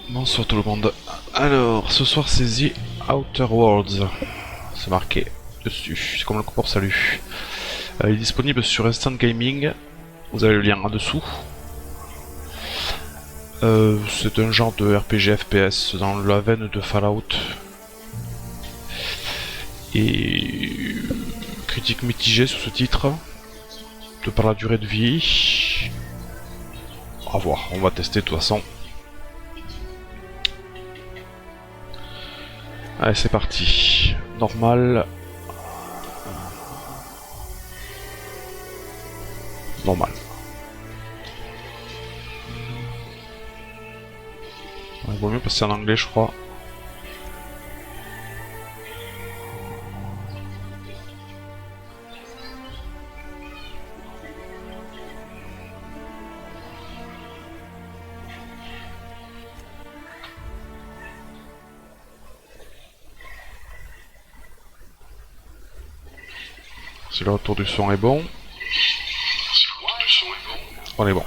Bonsoir tout le monde. Alors, ce soir c'est The Outer Worlds. C'est marqué dessus, c'est comme le coup pour salut. Il est disponible sur Instant Gaming. Vous avez le lien en dessous. C'est un genre de RPG FPS dans la veine de Fallout. Et critique mitigée sur ce titre. De par la durée de vie. À voir, on va tester de toute façon. Allez, c'est parti. Normal. Normal. Il vaut mieux passer en anglais, je crois. Si le retour du son est bon. On est bon.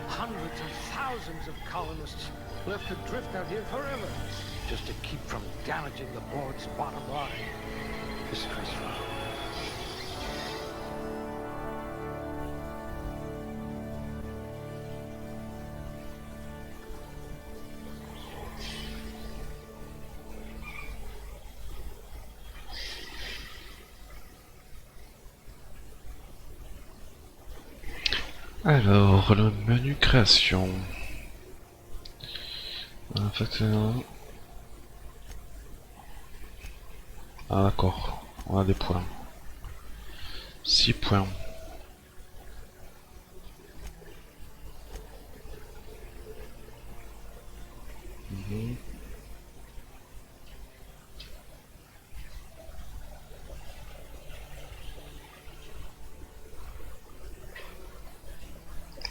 Hundreds of thousands of colonists left to drift out here forever, just to keep from damaging the board's bottom line. Disgraceful. Alors, le menu création. En fait, ah d'accord, on a des points. 6 points. Mhm.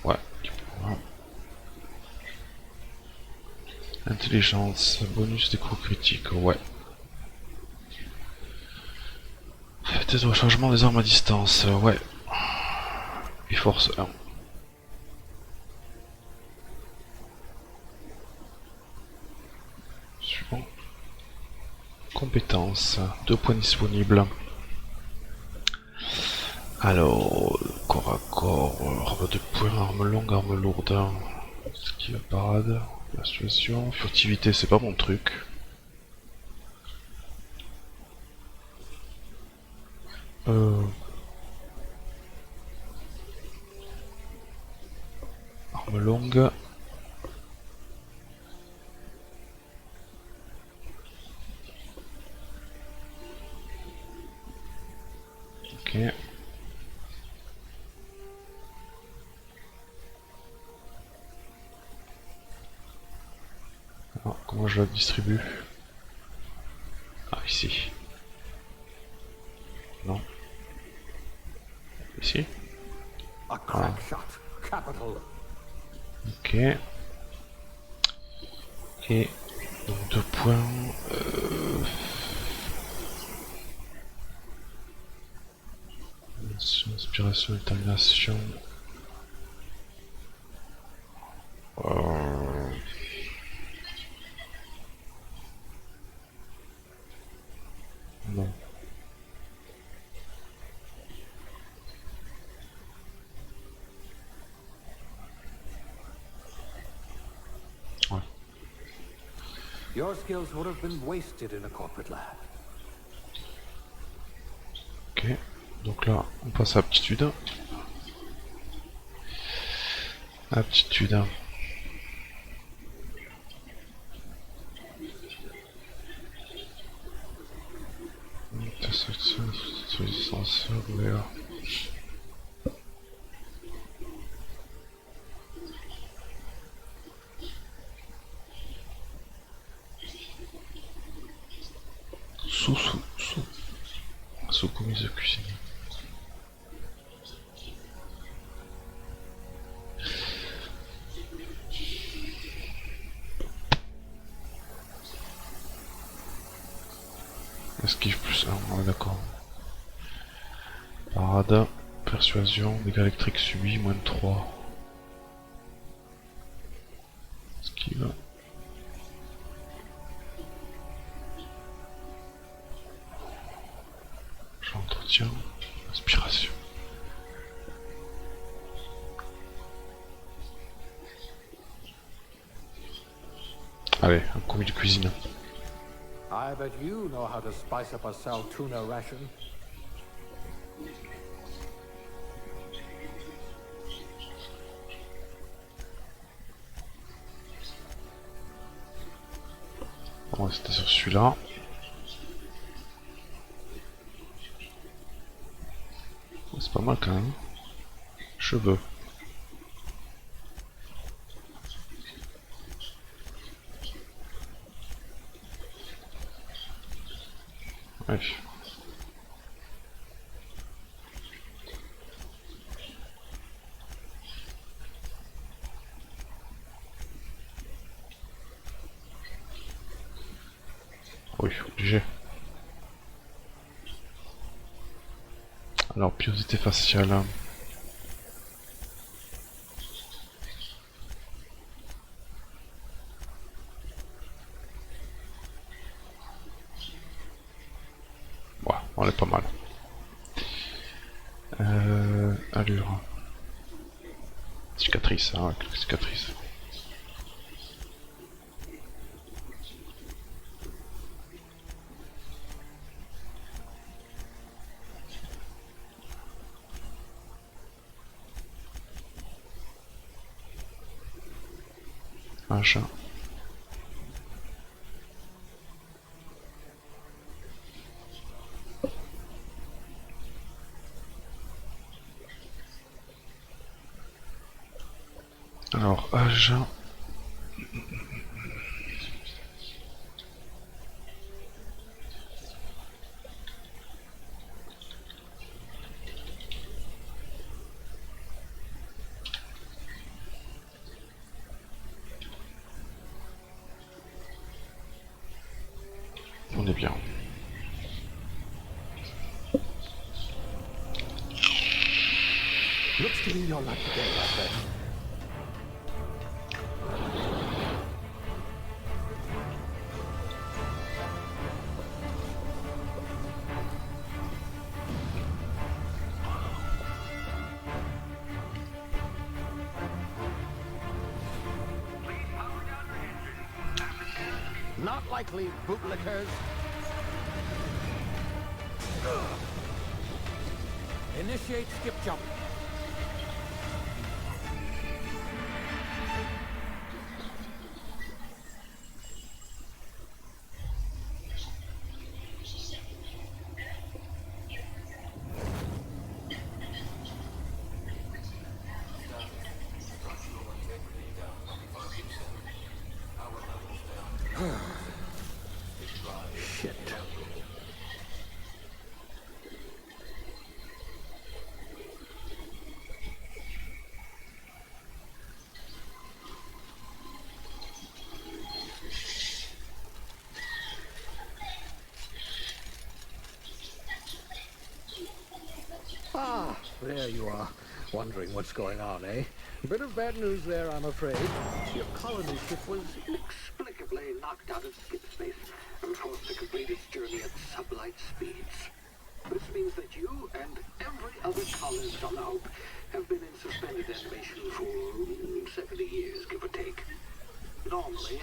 Ouais, 10 points. Intelligence, bonus des coups critiques, ouais. Test de rechargement des armes à distance, ouais. Et force 1. Suivant. Compétences, 2 points disponibles. Alors, corps à corps, arme de poing, arme longue, arme lourde. Esquive, parade, la situation. Furtivité, c'est pas mon truc. Arme longue. Ok. Alors, comment je la distribue? Ah, ici. Non. Ici. Voilà. Ok. Et donc 2 points. inspiration, détermination. Non. Ouais. Your skills would have been wasted in a corporate lab. Ok. Donc là, on passe à aptitude. Aptitude. Sur les senseurs, ouvert. Sous commise de cuisine. Esquive plus 1, ouais, d'accord. Parade, persuasion, dégâts électriques subis, moins de 3. Esquive. J'entretiens, inspiration. Allez, un commis de cuisine. I bet you know how to spice up a sal tuna ration. On va rester sur celui-là. C'est pas mal quand même. Cheveux. Ouais. Oui, obligé. Alors, pilosité faciale. Ouais, on est pas mal. Allure. Cicatrice, hein, quelques cicatrices. Un chat. Alors, âge. On est bien. Looks to be your lucky day, my friend. Not likely, bootlickers. Initiate skip jump. Shit. Ah, there you are, wondering what's going on, eh? Bit of bad news there, I'm afraid. Your colony ship was inexplicably knocked out of skip space and forced to complete its journey at sublight speeds. This means that you and every other colonist on the Hope have been in suspended animation for 70 years, give or take. Normally,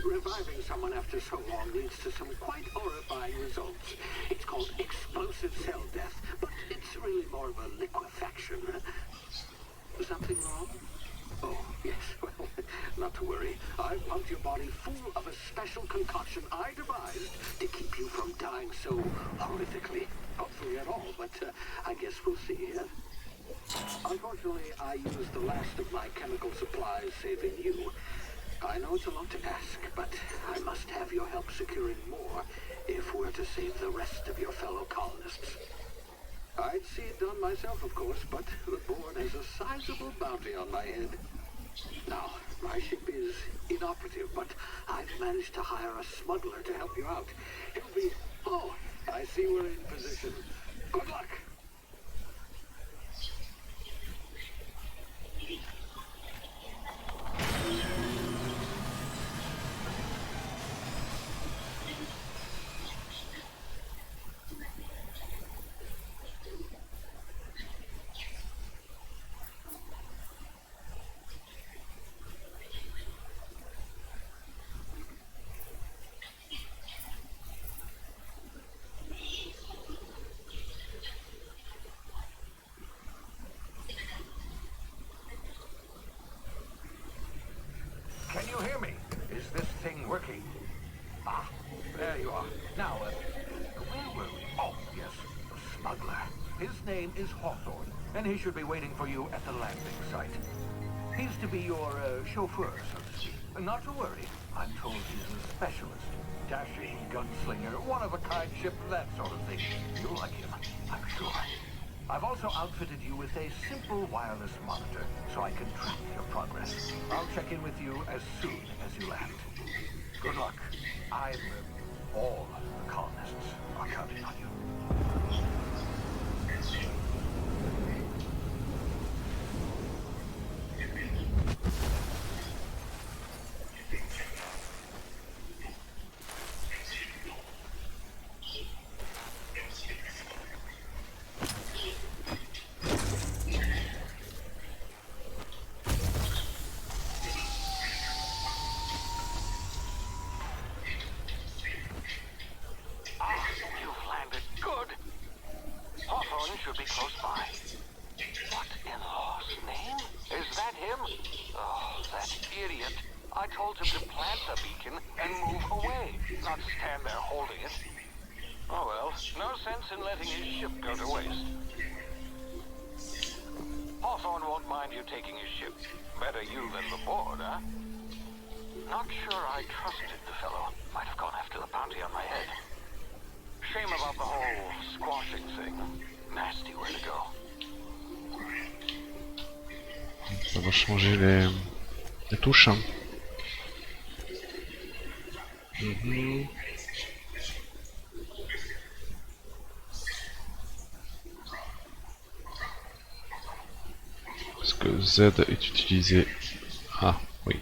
reviving someone after so long leads to some quite horrifying results. It's called explosive cell death, but it's really more of a liquefaction. Something wrong? Oh, yes, well, not to worry. I pumped your body full of a special concoction I devised to keep you from dying so horrifically. Hopefully at all, but I guess we'll see. Unfortunately, I used the last of my chemical supplies saving you. I know it's a lot to ask, but I must have your help securing more if we're to save the rest of your fellow colonists. I'd see it done myself, of course, but the board has a sizable bounty on my head. Now, my ship is inoperative, but I've managed to hire a smuggler to help you out. He'll be... Oh, I see we're in position. Good luck! Can you hear me? Is this thing working? Ah, there you are. Now, where were we? Oh, yes, the smuggler. His name is Hawthorne, and he should be waiting for you at the landing site. He's to be your chauffeur, so to speak. Not to worry. I'm told he's a specialist. Dashing gunslinger, one-of-a-kind ship, that sort of thing. You'll like him, I'm sure. I've also outfitted you with a simple wireless monitor, so I can track your progress. I'll check in with you as soon as you land. Good luck. All the colonists are counting on you. Should be close by. What in law's name? Is that him? Oh, that idiot. I told him to plant the beacon and move away, not stand there holding it. Oh well, no sense in letting his ship go to waste. Hawthorne won't mind you taking his ship. Better you than the board, huh? Not sure I trusted the fellow. Might have gone after the bounty on my head. Shame about the whole squashing thing. Nasty way to go. Ça va changer les touches. Hein. Est-ce que Z est utilisé? Ah, oui.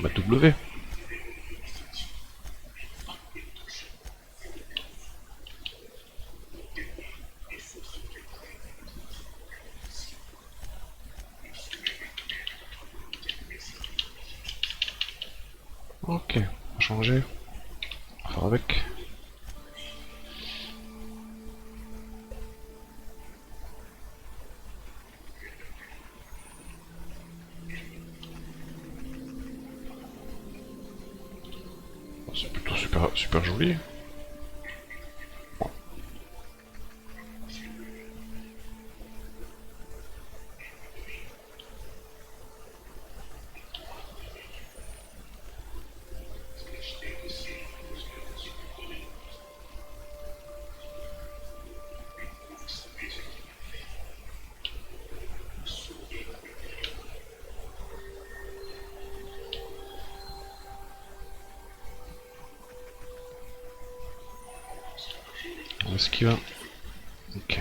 Bah, W. Ok, on va changer. On va faire avec. C'est plutôt super joli. esquive. Ok.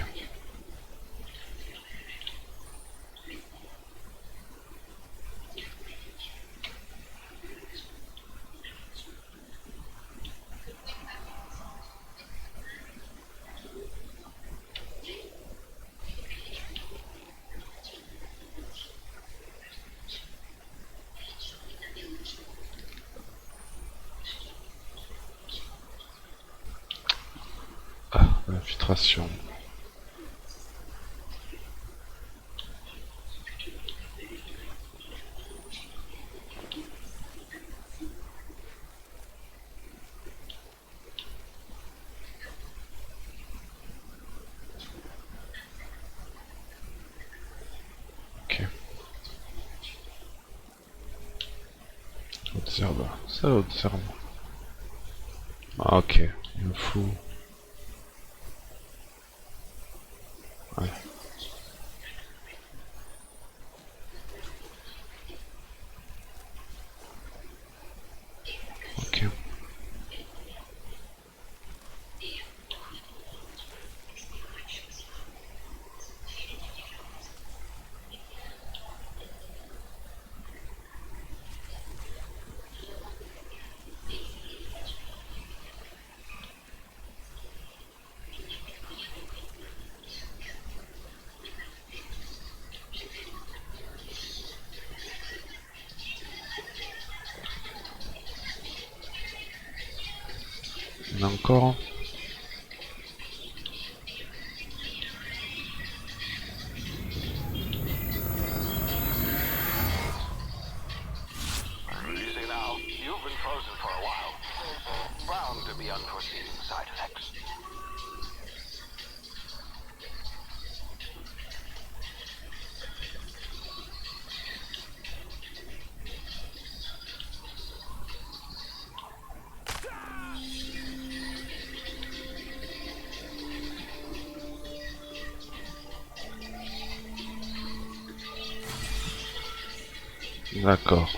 Ah, l'infiltration. Ok. Observe. Ça observe. Ah, ok. Il me faut. Ouais. Ok. Il y en a encore. Easy now. You've been frozen for a while. Bound to be unforeseen side effects. D'accord.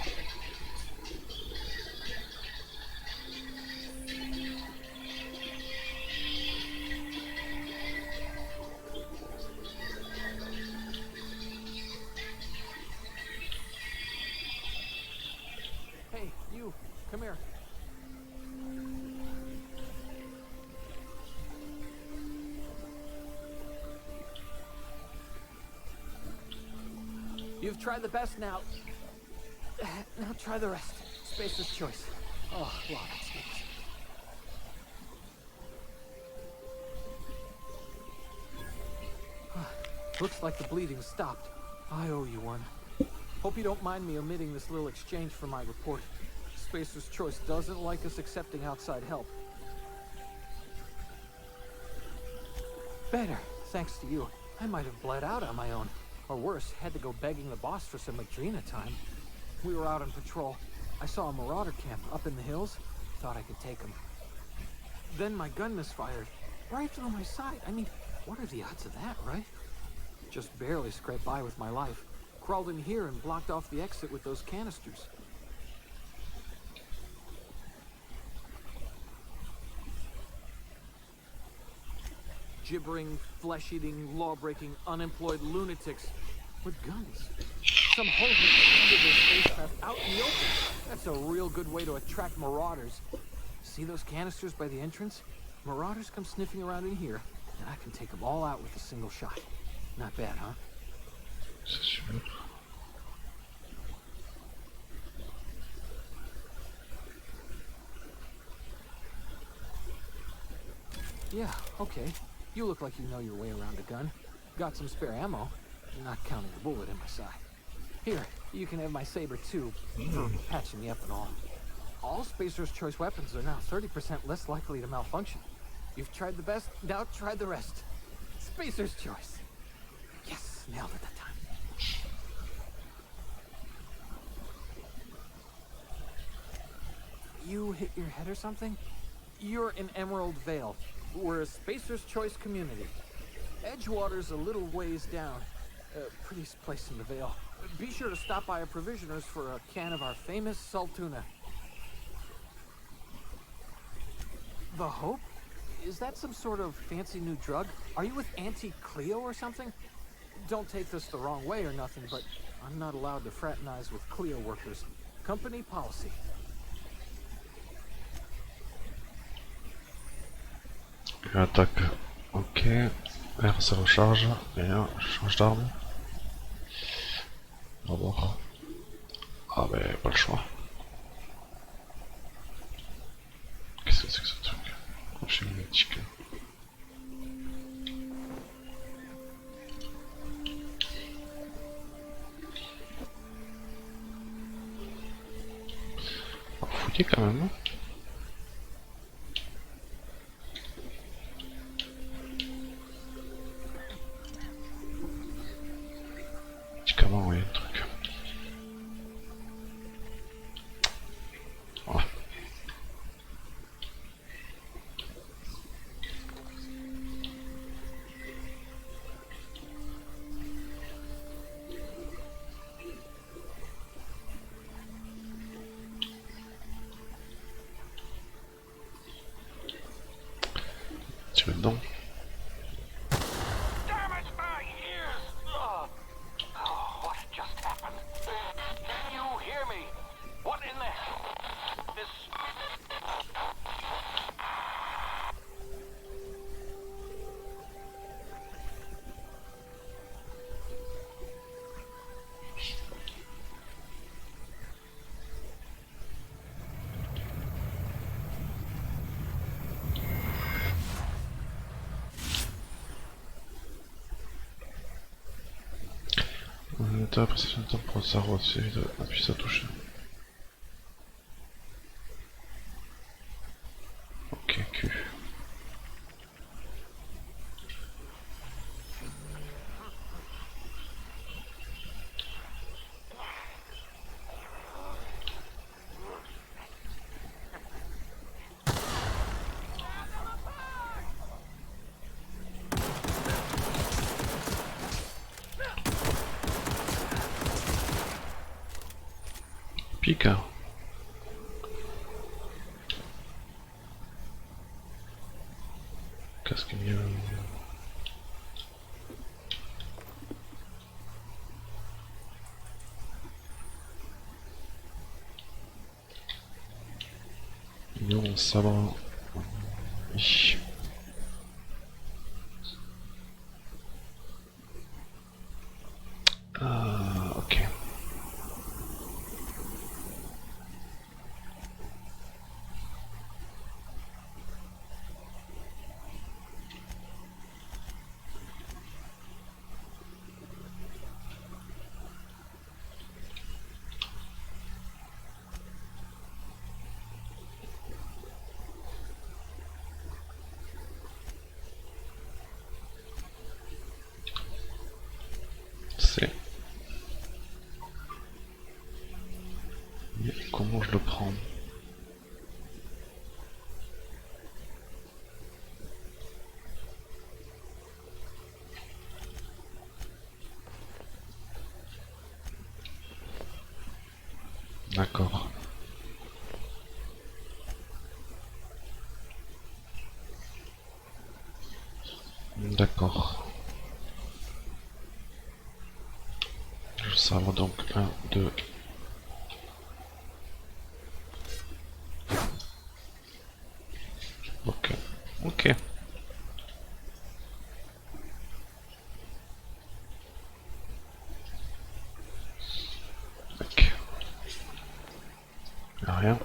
Hey, you, come here. You've tried the best now. Now try the rest. Spacer's choice. Oh, wow, that stinks. Looks like the bleeding stopped. I owe you one. Hope you don't mind me omitting this little exchange for my report. Spacer's choice doesn't like us accepting outside help. Better, thanks to you. I might have bled out on my own. Or worse, had to go begging the boss for some Madrina time. We were out on patrol. I saw a marauder camp up in the hills. Thought I could take him. Then my gun misfired. Right through my side. I mean, what are the odds of that, right? Just barely scraped by with my life. Crawled in here and blocked off the exit with those canisters. Gibbering, flesh-eating, law-breaking, unemployed lunatics with guns. Some whole handed their spacecraft out in the open. That's a real good way to attract marauders. See those canisters by the entrance? Marauders come sniffing around in here, and I can take them all out with a single shot. Not bad, huh? C'est sûr. Yeah, okay. You look like you know your way around a gun. Got some spare ammo, not counting the bullet in my side. Here, you can have my saber too, for patching me up and all. All Spacer's Choice weapons are now 30% less likely to malfunction. You've tried the best, now try the rest. Spacer's Choice. Yes, nailed it that time. You hit your head or something? You're in Emerald Vale. We're a Spacer's Choice community. Edgewater's a little ways down. Prettiest place in the Vale. Be sure to stop by a provisioner's for a can of our famous salt tuna. The Hope? Is that some sort of fancy new drug? Are you with Auntie Cleo or something? Don't take this the wrong way or nothing, but I'm not allowed to fraternize with Cleo workers. Company policy. Attaque. Ok. R ça recharge. Et là, je change d'arme. On va voir. Ah ben pas le choix. Qu'est-ce que c'est que ce truc? Crochet magnétique. On va fouiller quand même. Hein. Médicament, oui, le truc. Voilà. Tu veux dedans? Damn it, my ears! Oh, what just happened? Can you hear me? What in the hell? This... T'as apprécié le temps pour sa route, c'est vite, appuie sa touche. Ok, Q. Pique. Casque mieux. Mignon, sabre. Oui. Ah, ok. C'est. Mais comment je le prends? D'accord. D'accord. Je sabre donc 1, 2. Ok. Ok. Ok. Y'a rien.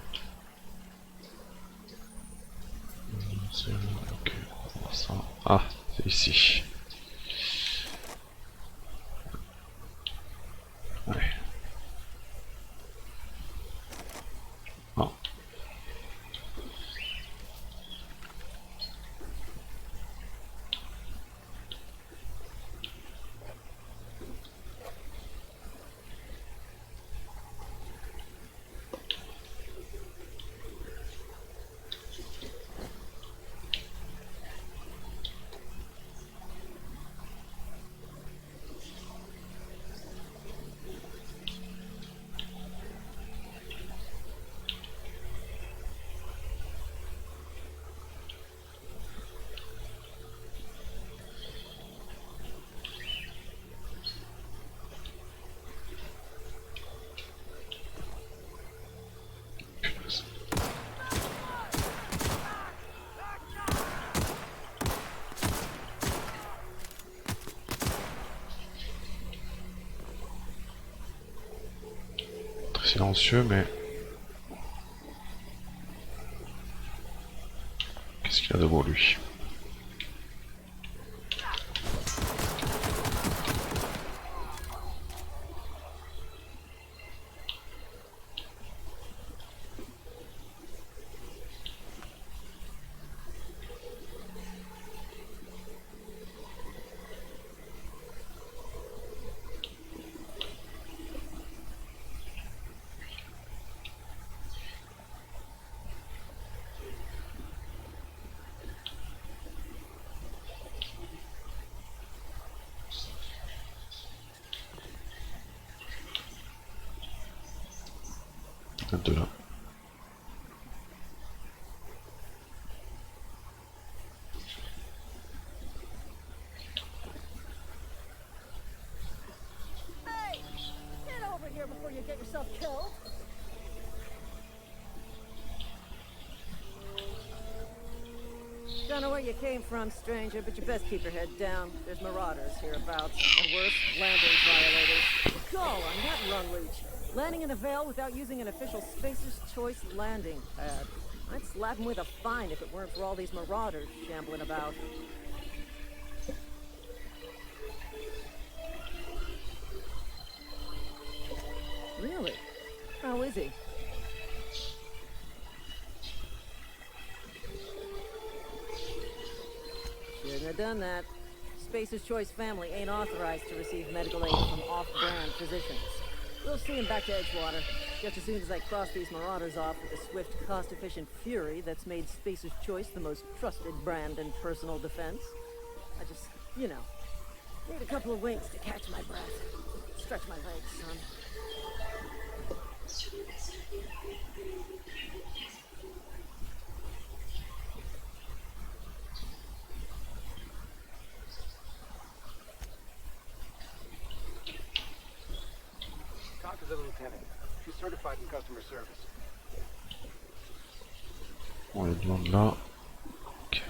Ok. On va voir ça. Ah, c'est ici. Ouais. Ah. silencieux, mais... Qu'est-ce qu'il a de beau, lui? De là. Hey! Get over here before you get yourself killed! Don't know where you came from, stranger, but you best keep your head down. There's marauders hereabouts, or worse, landing violators. Go on that run reach. Landing in a Vale without using an official Spacer's Choice landing pad. I'd slap him with a fine if it weren't for all these marauders shambling about. Really? How is he? Shouldn't have done that. Spacer's Choice family ain't authorized to receive medical aid from off-brand physicians. We'll see him back to Edgewater, just as soon as I cross these marauders off with the swift, cost-efficient fury that's made Spacer's Choice the most trusted brand in personal defense. I just, you know, need a couple of winks to catch my breath. Stretch my legs, son. Talk to the lieutenant. She's certified in customer service. On les demande là. Ok.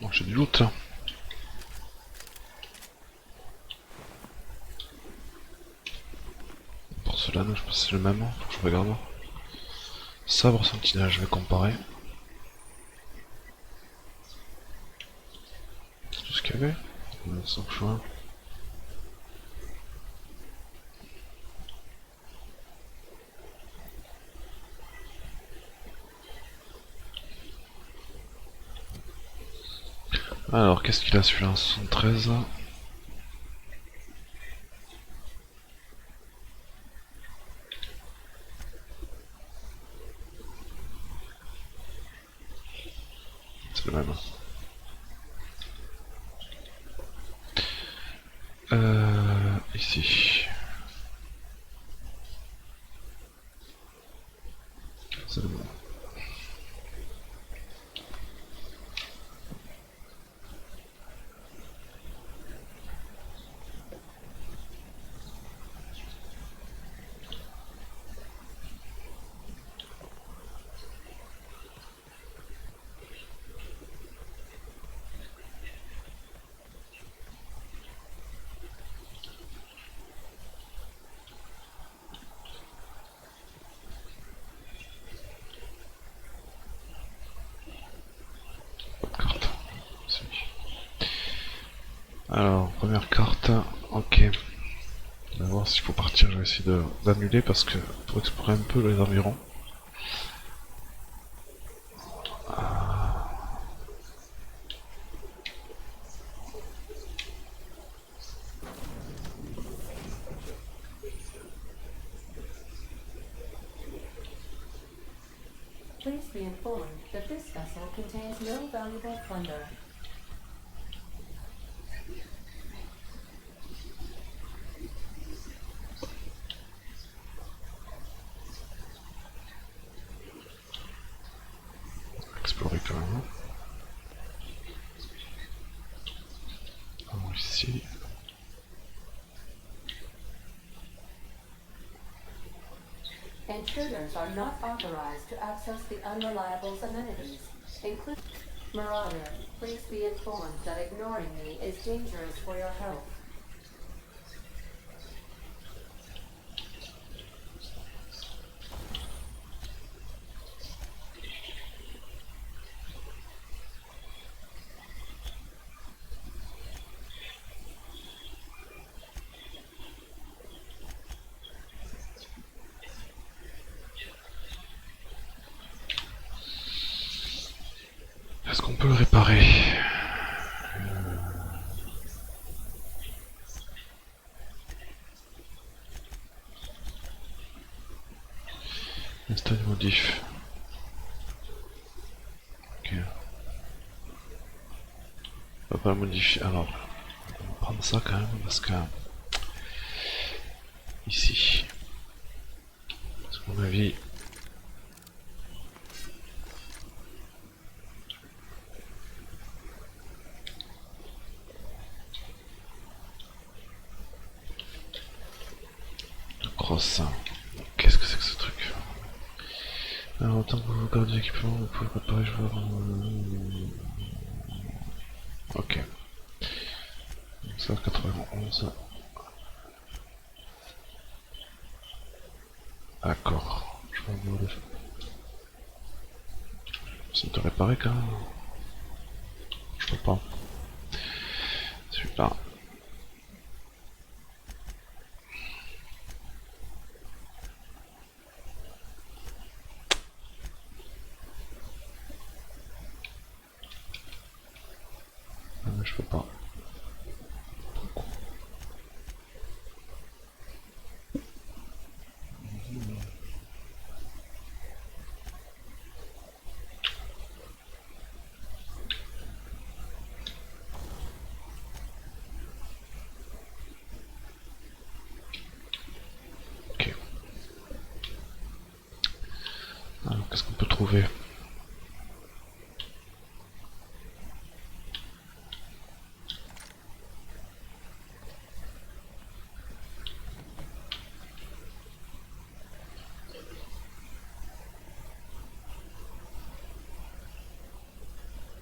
Bon, j'ai du loot là. Pour cela, je pense que c'est le même. Faut que je regarde. Sabre sentinelle, je vais comparer. C'est tout ce qu'il y avait. Sans choix. Alors, qu'est-ce qu'il a celui-là? 73. C'est le même. Ici. C'est le même. Carte. C'est lui. Alors, première carte. Ok. On va voir s'il faut partir. Je vais essayer d'annuler parce que pour explorer un peu les environs. Please be informed that this vessel contains no valuable plunder. Alors, ici. Intruders are not authorized to access the Unreliable's amenities, including Marauder. Please be informed that ignoring me is dangerous for your health. Est-ce qu'on peut le réparer? Installe modif. Ok. On va pas le modifier. Alors, on va prendre ça quand même parce que ici, parce qu'à mon avis, le cross. Qu'est-ce que c'est que ce truc? Alors, autant que vous gardez l'équipement, vous pouvez préparer, je vois. Ok. Donc ça, 91. D'accord. Je vais voir le. Ça te réparer quand même? Je peux pas. Celui-là. Ah, mais je peux pas. Ok. Alors, qu'est-ce qu'on peut trouver?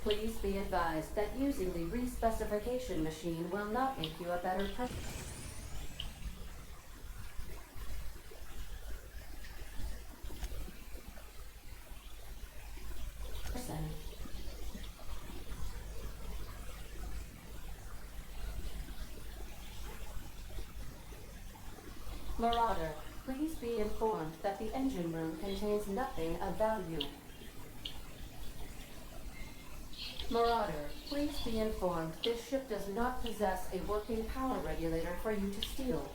Please be advised that using the respecification machine will not make you a better person. Marauder, please be informed that the engine room contains nothing of value. Marauder, please be informed this ship does not possess a working power regulator for you to steal.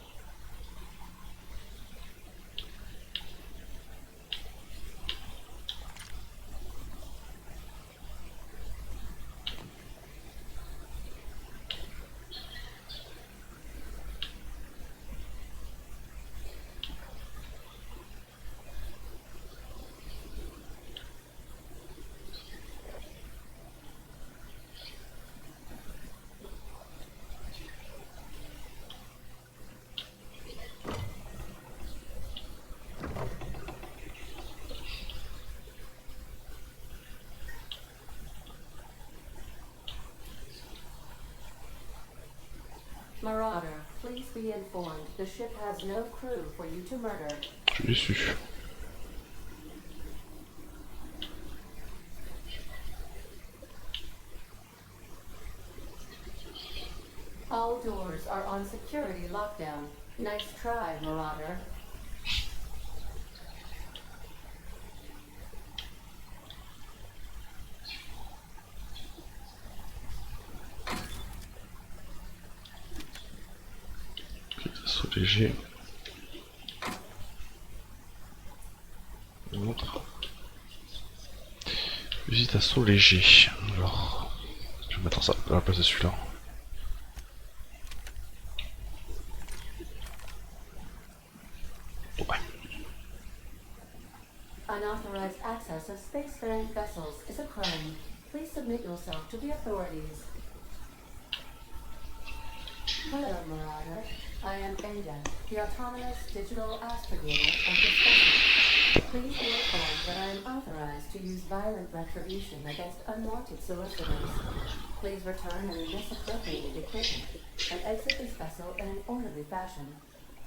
Marauder, please be informed the ship has no crew for you to murder. Je l'ai su. All doors are on security lockdown. Nice try, Marauder. Assaut léger. Une autre. Visite assaut léger. Alors, je vais mettre ça à la place de celui-là. Ouais. Unauthorized access of spacefaring vessels is a crime. Please submit yourself to the authorities. Hello, Marauder. I am Ada, the autonomous digital aspirator of this vessel. Please be informed that I am authorized to use violent retribution against unwanted solicitors. Please return any misappropriated equipment and exit this vessel in an orderly fashion.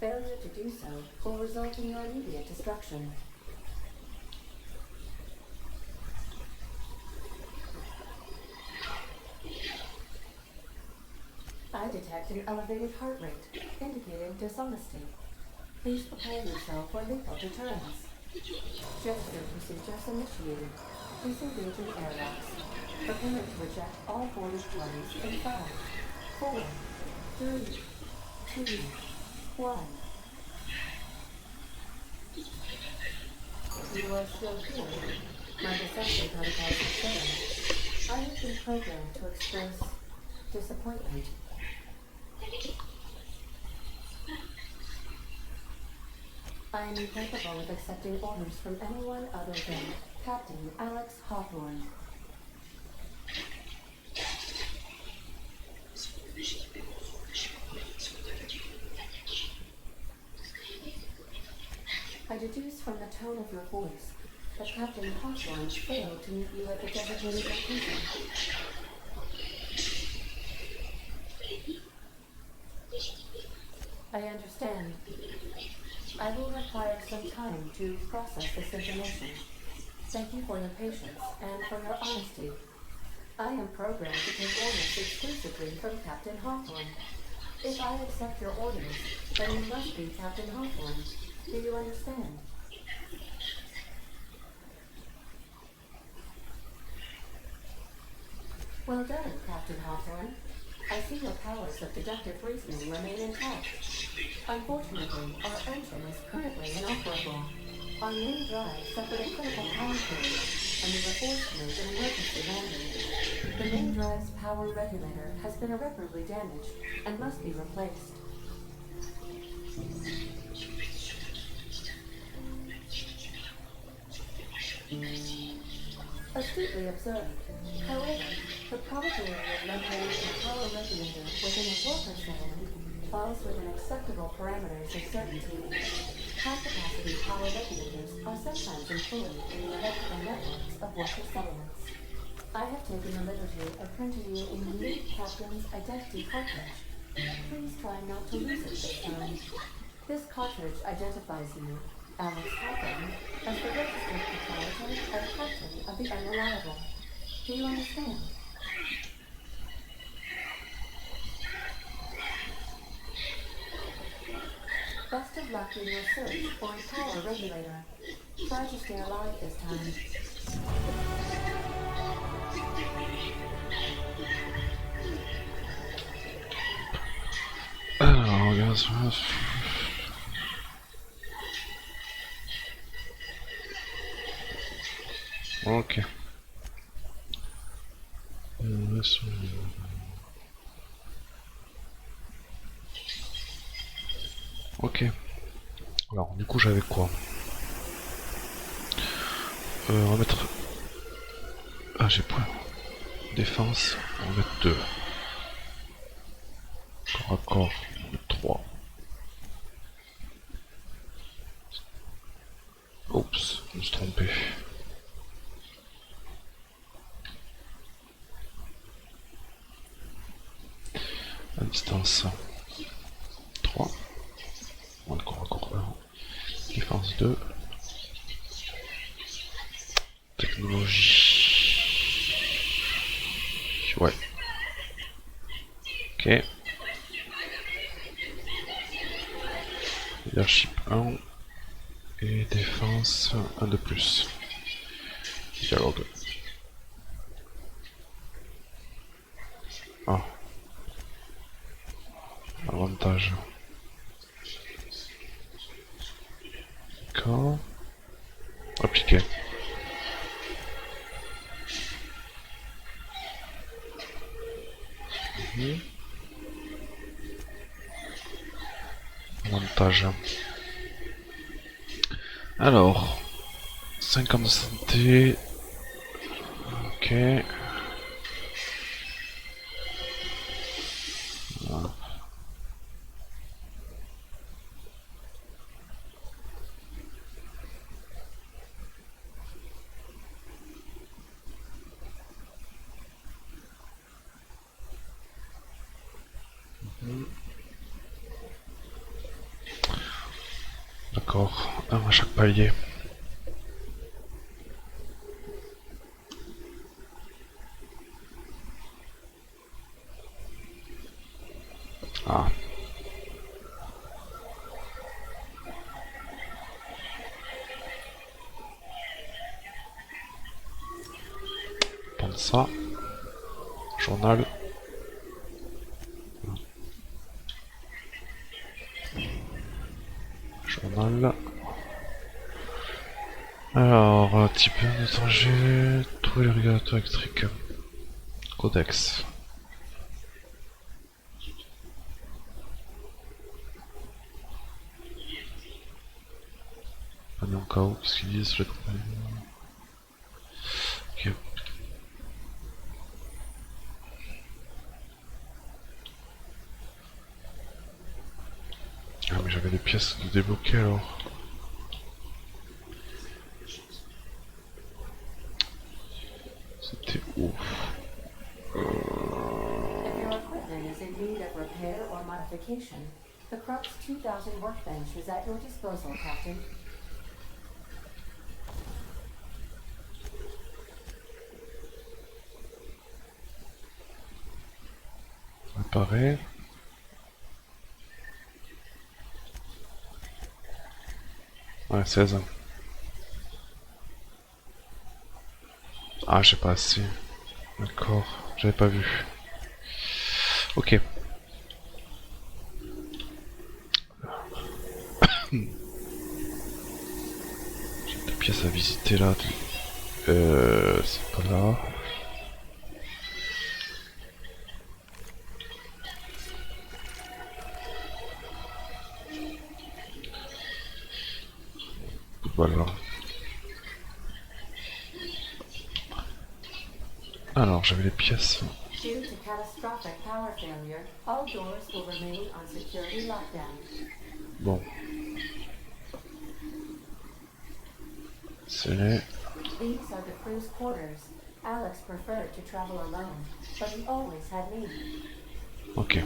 Failure to do so will result in your immediate destruction. I detect an elevated heart rate, indicating dishonesty. Please prepare yourself for lethal deterrence. Gesture procedures initiated. Disengaging airlocks. Preparing to eject all boarded parties in 5, 4, 3, 2, 1. You are still here. My deception protocols have failed. I have been programmed to express disappointment. I am incapable of accepting orders from anyone other than Captain Alex Hawthorne. I deduce from the tone of your voice that Captain Hawthorne failed to meet you at the designated location. I understand. I will require some time to process this information. Thank you for your patience and for your honesty. I am programmed to take orders exclusively from Captain Hawthorne. If I accept your orders, then you must be Captain Hawthorne. Do you understand? Well done, Captain Hawthorne. I see your powers of deductive reasoning remain intact. Unfortunately, our engine is currently inoperable. Our main drive suffered a critical power failure, and we were forced to make an emergency landing. The main drive's power regulator has been irreparably damaged and must be replaced. Astutely observed. However, the probability of maintaining a power regulator within a worker settlement falls within acceptable parameters of certainty. High-capacity power regulators are sometimes employed in the electrical networks of worker settlements. I have taken the liberty of printing you a unique captain's identity cartridge. Please try not to lose it this time. This cartridge identifies you, Alex Hawthorne, as the registered proprietor and captain of the Unreliable. Do you understand? Best of luck in your search for a power regulator. Try to stay alive this time. Alors, regarde ça. Ok. Ok. Alors, du coup, j'avais quoi? On va mettre... Ah, j'ai pas. Défense, on va mettre 2. Corps à corps, on va mettre 3. Oups, je me suis trompé. À distance 3. On va corps à corps 1. Défense 2. Technologie. Ouais. Ok. Leadership 1. Et défense 1 de plus. Dialogue. Ah. Avantage. D'accord. Appliquer. Avantage. Alors, 50 de santé. Ok. Voilà. D'accord, un à chaque palier. Ah. Prendre ça. Journal. Journal. Alors, type étranger, trouver le régulateur électrique. Codex. Pas mis en cas où, qu'est-ce qu'ils disent sur les compagnies. Ok. Ah mais j'avais des pièces de débloquer alors. C'était ouf. If your equipment is in need of repair or modification, the Crux 2000 workbench is at your disposal, Captain. Réparer. Ouais, 16. Ah, j'ai pas assez. D'accord, j'avais pas vu. Ok. J'ai des pièces à visiter là. C'est pas là. Voilà. Alors, j'avais les pièces. Due to catastrophic power failure, all doors will remain on security lockdown. Bon. C'est... These are the crew's quarters. Alex preferred to travel alone, but he always had me. Ok.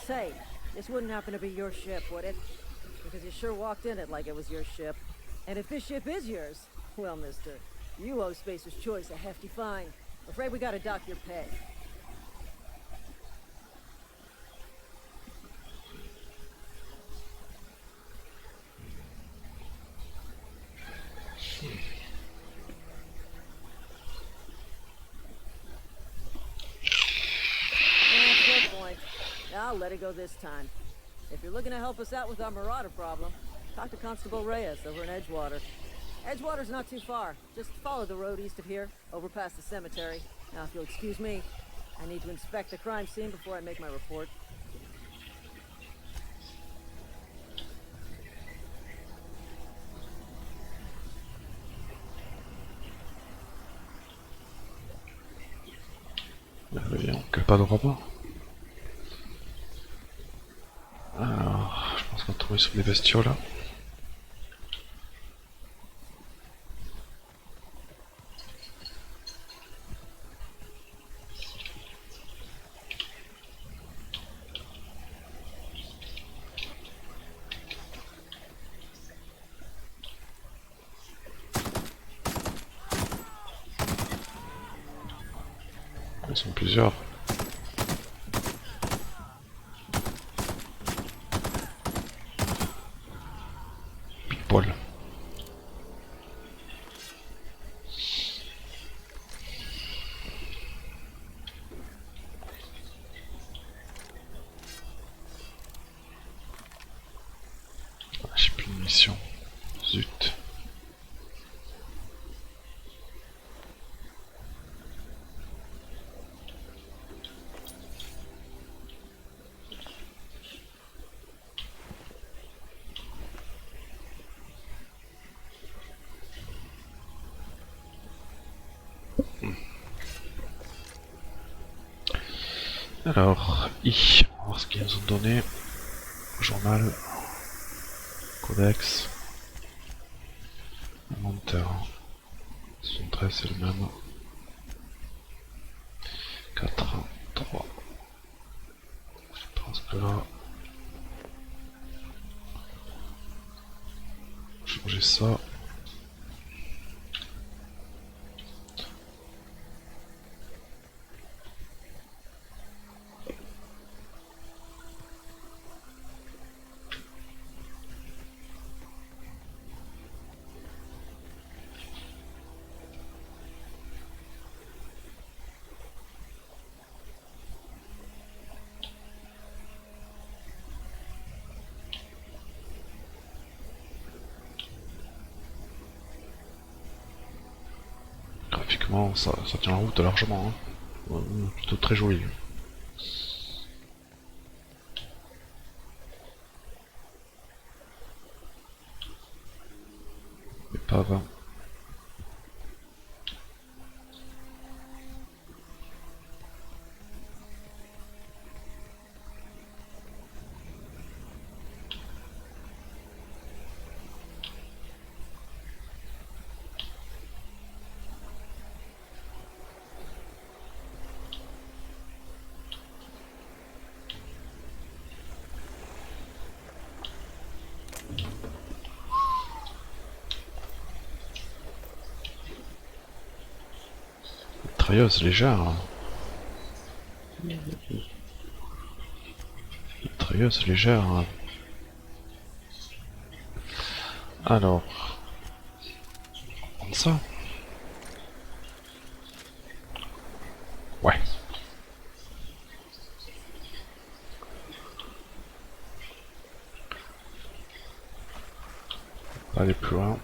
Say, this wouldn't happen to be your ship, would it? Because you sure walked in it like it was your ship. And if this ship is yours, well, mister, you owe Spacer's Choice a hefty fine. Afraid we gotta dock your pay. That's the point. I'll let it go this time. If you're looking to help us out with our marauder problem, talk to Constable Reyes over in Edgewater. Edgewater's not too far. Just follow the road east of here, over past the cemetery. Now, if you'll excuse me, I need to inspect the crime scene before I make my report. Donc, pas de robot. Alors, je pense qu'on va trouver sur des bestiaux là. Ils sont plusieurs. Pile poil. J'ai plus de munitions. mission. Zut. Alors, on va voir ce qu'ils nous ont donné. Journal, codex, inventaire. 73 c'est le même. 4, 3. Je pense que là. Changer ça. Graphiquement, ça tient la route largement. Hein. Plutôt très joli. Mais pas avant. Mitrailleuse légère. Mitrailleuse légère. Alors. Comme ça. Ouais. Pas aller plus loin.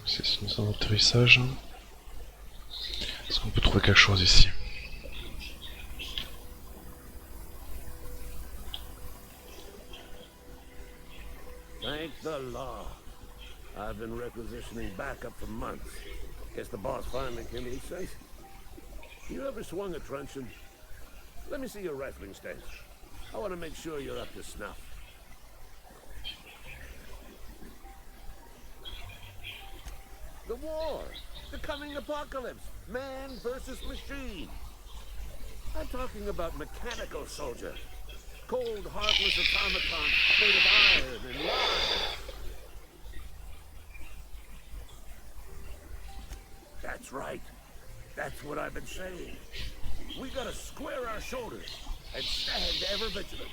C'est une zone d'atterrissage. Est-ce qu'on peut trouver quelque chose ici? Thank the law. I've been requisitioning backup for months. Guess the boss finally came to his senses. You ever swung a truncheon? Let me see your rifling stance. I want to make sure you're up to snuff. The war! The coming apocalypse! Man versus machine! I'm talking about mechanical soldiers. Cold, heartless automatons made of iron and lime. That's right. That's what I've been saying. We gotta square our shoulders and stand ever vigilant.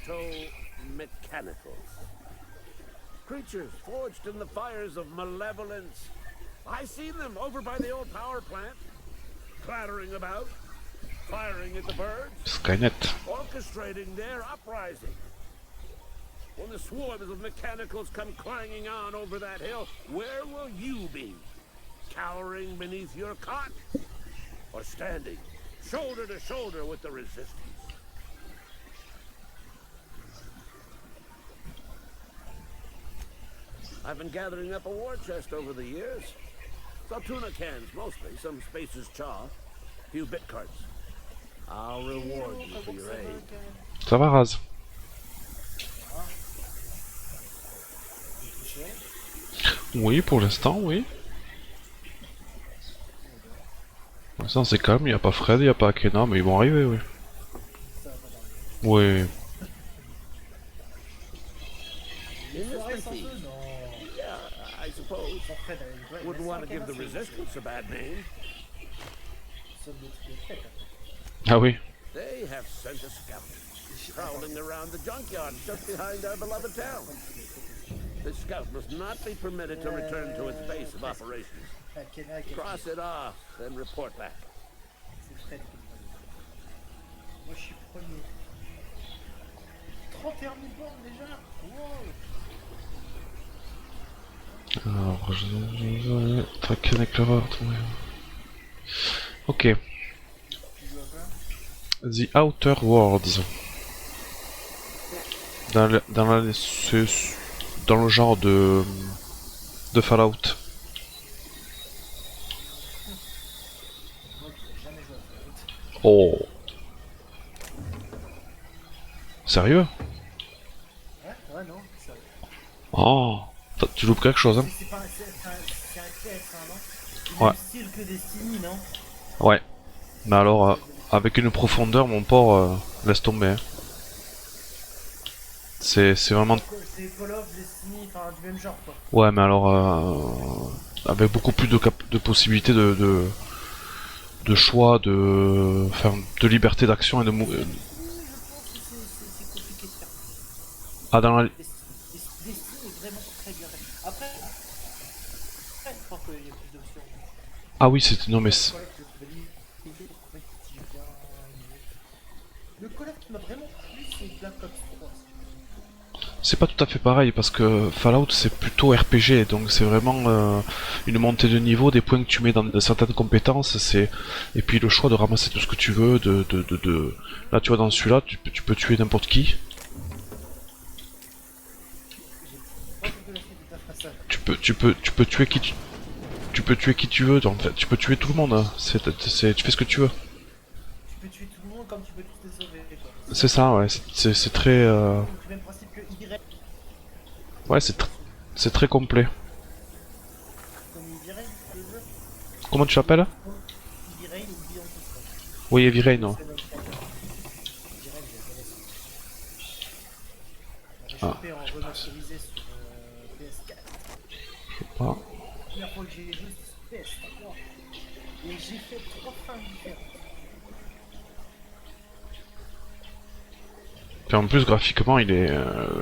Auto-mechanicals. Creatures forged in the fires of malevolence. I see them over by the old power plant, clattering about, firing at the birds, Skynet. orchestrating their uprising. When the swarms of mechanicals come clanging on over that hill, where will you be? Cowering beneath your cot? Or standing, shoulder to shoulder with the resistance? I've been gathering up a war chest over the years. Some tuna cans, mostly. Some Spacer's chaw. Few bit carts. I'll reward you for your aid. Ça va, Raz? Oui, pour l'instant, oui. Pour l'instant, c'est calme, il n'y a pas Fred, il n'y a pas Akena, mais ils vont arriver, oui. Ouais. In this Forest un machine, peu? Non. yeah, I suppose. Sans Fred avec Brett. Wouldn't want to give the resistance a bad name. Sauf des trucs de fête après. Ah oui. They have sent a scout, prowling around the junkyard just behind our beloved town. The scout must not be permitted to return to its base of operations. À quel Cross it off, then report back. c'est Fred qui est premier. Moi je suis premier. 31 000 bornes déjà. Wow. Alors, traquer un éclaireur. Ok. Tu joues à quoi? The Outer Worlds. C'est dans le genre de Fallout. Moi je n'ai jamais joué à Fallout. Oh. Sérieux? Ouais, non, ça. Oh. Tu loupes quelque chose, hein? C'est pas c'est un FPS, hein, non? Il Ouais. même style que Destiny, non? Ouais. Mais alors, avec une profondeur, mon port, laisse tomber. Hein. C'est vraiment... C'est Call of, Destiny, enfin du même genre quoi. Ouais, mais alors, avec beaucoup plus de possibilités de choix, de liberté d'action et de... Oui, je pense que c'est compliqué de faire. Ah, dans la... Destiny est vraiment très bien fait. Après, je pense qu'il y a plus d'options. Ah oui, c'est... Non, mais... Le Call of, compétitif bien animé. Le Call of qui m'a vraiment plu, c'est Black Ops 3. C'est pas tout à fait pareil, parce que Fallout, c'est plutôt RPG, donc c'est vraiment une montée de niveau, des points que tu mets dans certaines compétences, et puis le choix de ramasser tout ce que tu veux, Là, tu vois, dans celui-là, tu peux tuer n'importe qui. Moi, je peux la suite de ta façade. Tu peux tuer qui tu peux tuer qui tu veux, en fait. Tu peux tuer tout le monde, hein. Tu fais ce que tu veux. Tu peux tuer tout le monde comme tu peux tous les sauver, quoi. C'est ça, ouais, c'est très... C'est le même principe que Y. Ouais, c'est très complet. Comme Heavy Rain, le jeu. Comment tu l'appelles? Heavy Rain ou Beyond Two Souls. Oui, Heavy Rain, ouais. C'est le même créateur. Heavy Rain, je la connais. On Ah. l'avait chopé en remasterisé sur PS4. Je sais pas. La première fois que j'ai joué, c'était sur PS3. Et j'ai fait 3 fins différentes. Et en plus, graphiquement, il est...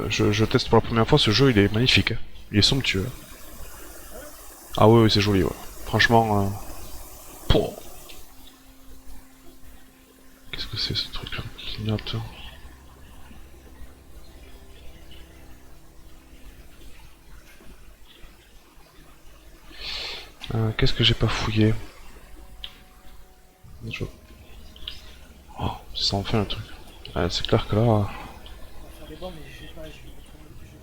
je teste pour la première fois, ce jeu, il est magnifique. Hein. Il est somptueux. Ah oui, oui, c'est joli, ouais. Franchement... Pouah. Qu'est-ce que c'est, ce truc-là qui clignote? Qu'est-ce que j'ai pas fouillé? Oh, c'est sans fin le truc. C'est clair que là... On va faire des bords, mais je vais pas, je vais retourner le jeu.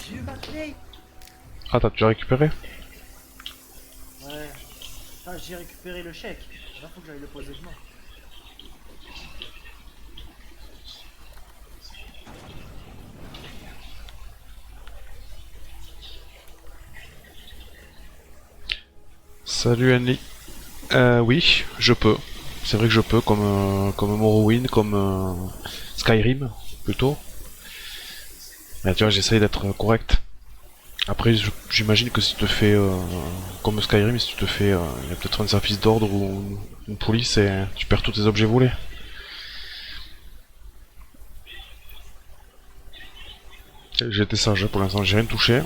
J'ai eu ma clé. Ah, t'as pu récupérer? Ouais. Enfin, j'ai récupéré le chèque. Là, faut que j'aille le poser demain. Salut Annie. Oui, je peux. C'est vrai que je peux, comme Morrowind, comme Skyrim, plutôt. Mais tu vois, j'essaye d'être correct. Après, j'imagine que si tu te fais, comme Skyrim, si tu te fais, il y a peut-être un service d'ordre ou une police et tu perds tous tes objets volés. J'ai été sage pour l'instant, j'ai rien touché.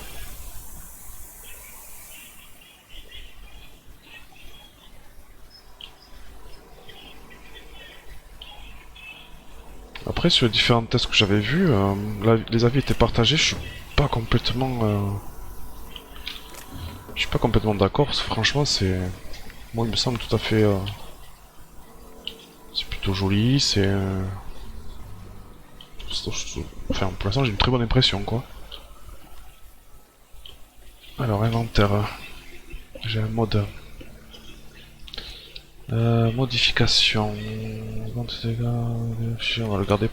Après, sur les différents tests que j'avais vus, les avis étaient partagés. Je suis pas complètement d'accord. Franchement, c'est... Moi, il me semble tout à fait... C'est plutôt joli, c'est... Enfin, pour l'instant, j'ai une très bonne impression, quoi. Alors, inventaire. J'ai un mode... modification... Vente de dégâts... On va le garder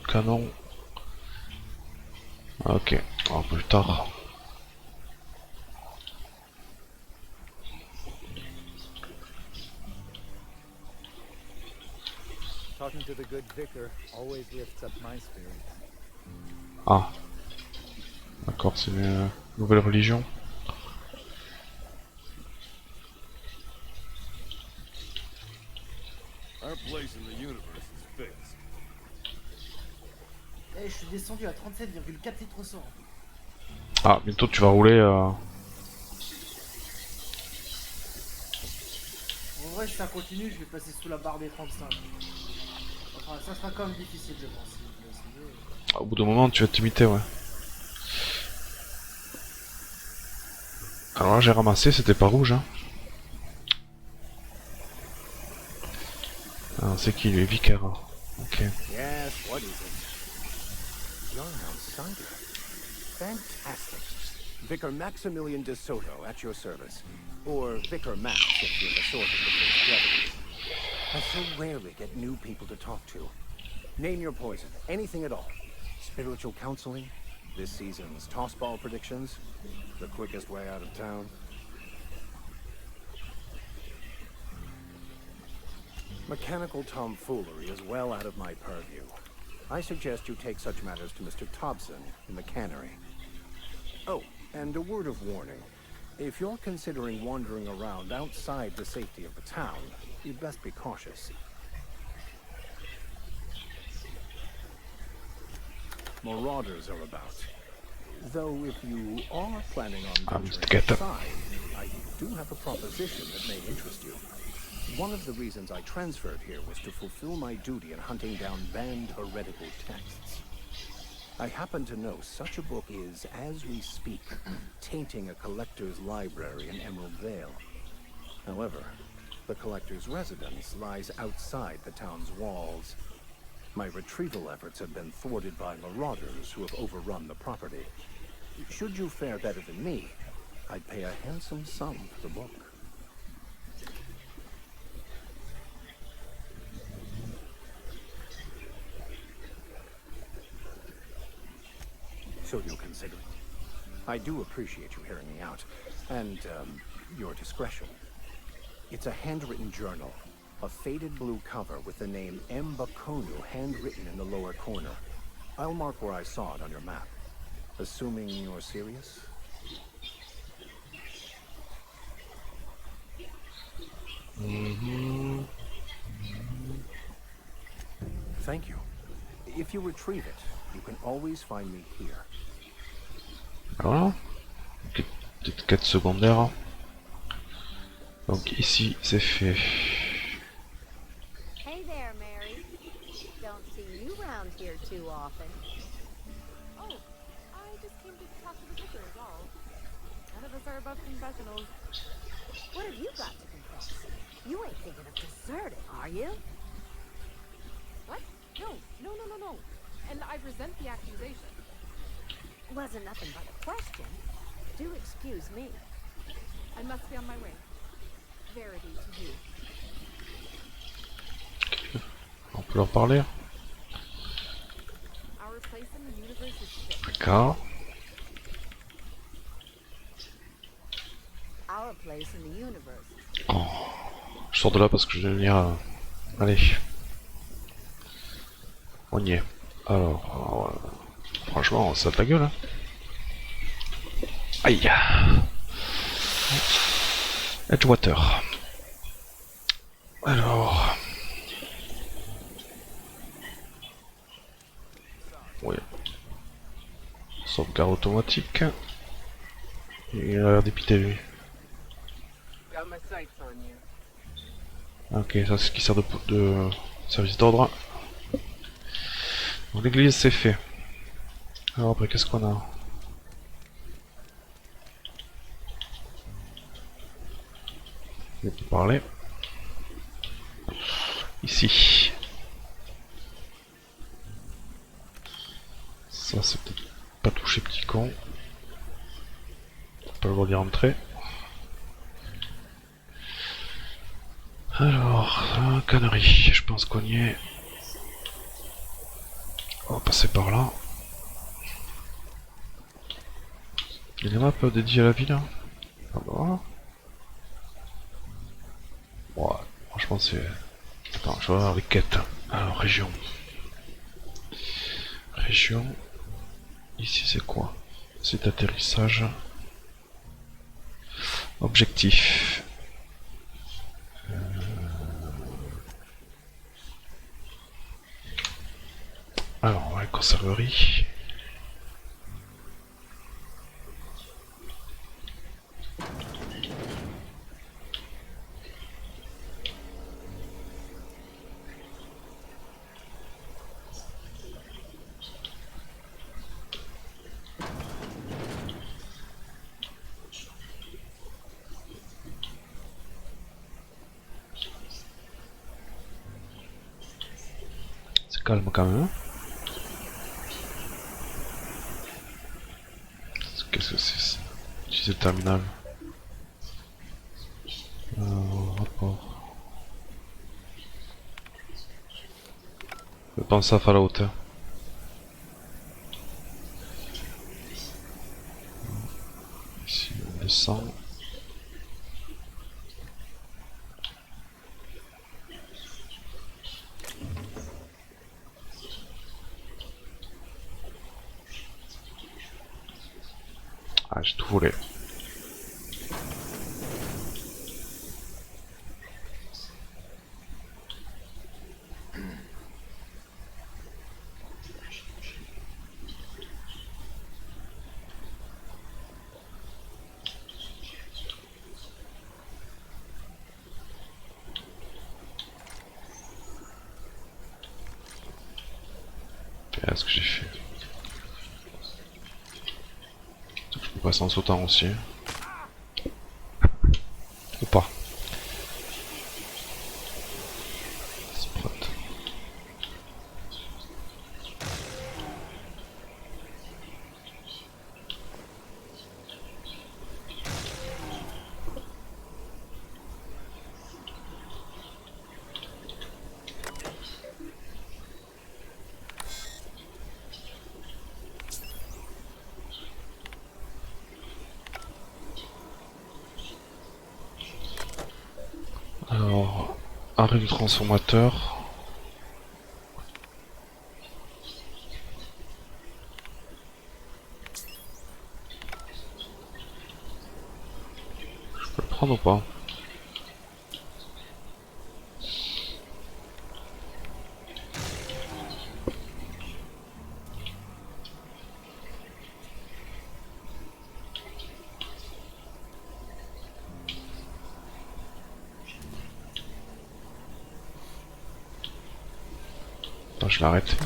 canon. Ah, ok, oh, plus tard. Talking to the good vicar always lifts up my spirits. Ah. D'accord, c'est une nouvelle religion. Our place in the universe is fixed. Eh, je suis descendu à 37,4 litres au 100. Ah, bientôt tu vas rouler. En vrai, si ça continue, je vais passer sous la barre des 35. Enfin, ça sera quand même difficile, je pense. Si je vais essayer. Au bout d'un moment, tu vas t'imiter, ouais. Alors là, j'ai ramassé, c'était pas rouge, hein. Ah, c'est qui lui? Vicaire. Ok. Yes, what is it? Young outsider. Fantastic. Vicar Maximilian de Soto at your service. Or Vicar Max if you're the sort of the first brother. I so rarely get new people to talk to. Name your poison, anything at all. Spiritual counseling, this season's tossball predictions, the quickest way out of town. Mechanical tomfoolery is well out of my purview. I suggest you take such matters to Mr. Thompson in the cannery. Oh, and a word of warning. If you're considering wandering around outside the safety of the town, you'd best be cautious. Marauders are about. Though if you are planning on venturing outside, I do have a proposition that may interest you. One of the reasons I transferred here was to fulfill my duty in hunting down banned heretical texts. I happen to know such a book is, as we speak, tainting a collector's library in Emerald Vale. However, the collector's residence lies outside the town's walls. My retrieval efforts have been thwarted by marauders who have overrun the property. Should you fare better than me, I'd pay a handsome sum for the book. So you'll consider it. I do appreciate you hearing me out, and your discretion. It's a handwritten journal, a faded blue cover with the name M. Bakonu handwritten in the lower corner. I'll mark where I saw it on your map. Assuming you're serious? Thank you. If you retrieve it, you can always find me here. Voilà. Petite quête secondaire. Donc ici, c'est fait. Hey there, Mary. Don't see you around here too often. Oh, I just came to talk to the vicar is all. None of us are above confessionals. What have you got to confess? You ain't thinking of deserting, are you? What? No. And I resent the accusation. Wasn't nothing but a question. Do excuse me. I must be on my way. Verity to you. On peut leur parler. Our place in the universe is fixed. D'accord. Our place in the universe. Oh. Je sors de là parce que je vais venir. Allez. On y est. Alors, franchement, ça ta gueule. Hein. Aïe. Edgewater. Alors. Oui. Sauvegarde automatique. Il a l'air dépité lui. Ok, ça c'est ce qui sert de service d'ordre. Donc l'église c'est fait. Alors après qu'est-ce qu'on a? Je vais parler. Ici. Ça c'est peut-être pas touché petit con. Pas le droit d'y rentrer. Alors, cannerie, je pense qu'on y est. On va passer par là. Il y a des maps dédiées à la ville. Ah bah voilà. Ouais, franchement c'est... Attends, je vais voir les quêtes. Alors, région. Région. Ici, c'est quoi? C'est atterrissage. Objectif. Alors, ouais, conserverie. C'est calme quand même. Qu'est-ce que c'est ça? Utiliser le terminal. Rapport. Je pense à la hauteur. Ici on descend. Ah, j'ai tout volé. Qu'est-ce que j'ai fait? Je peux passer en sautant aussi. Ou pas. Sprott. Alors, arrêt du transformateur. Je peux le prendre ou pas? Attends, je l'arrête.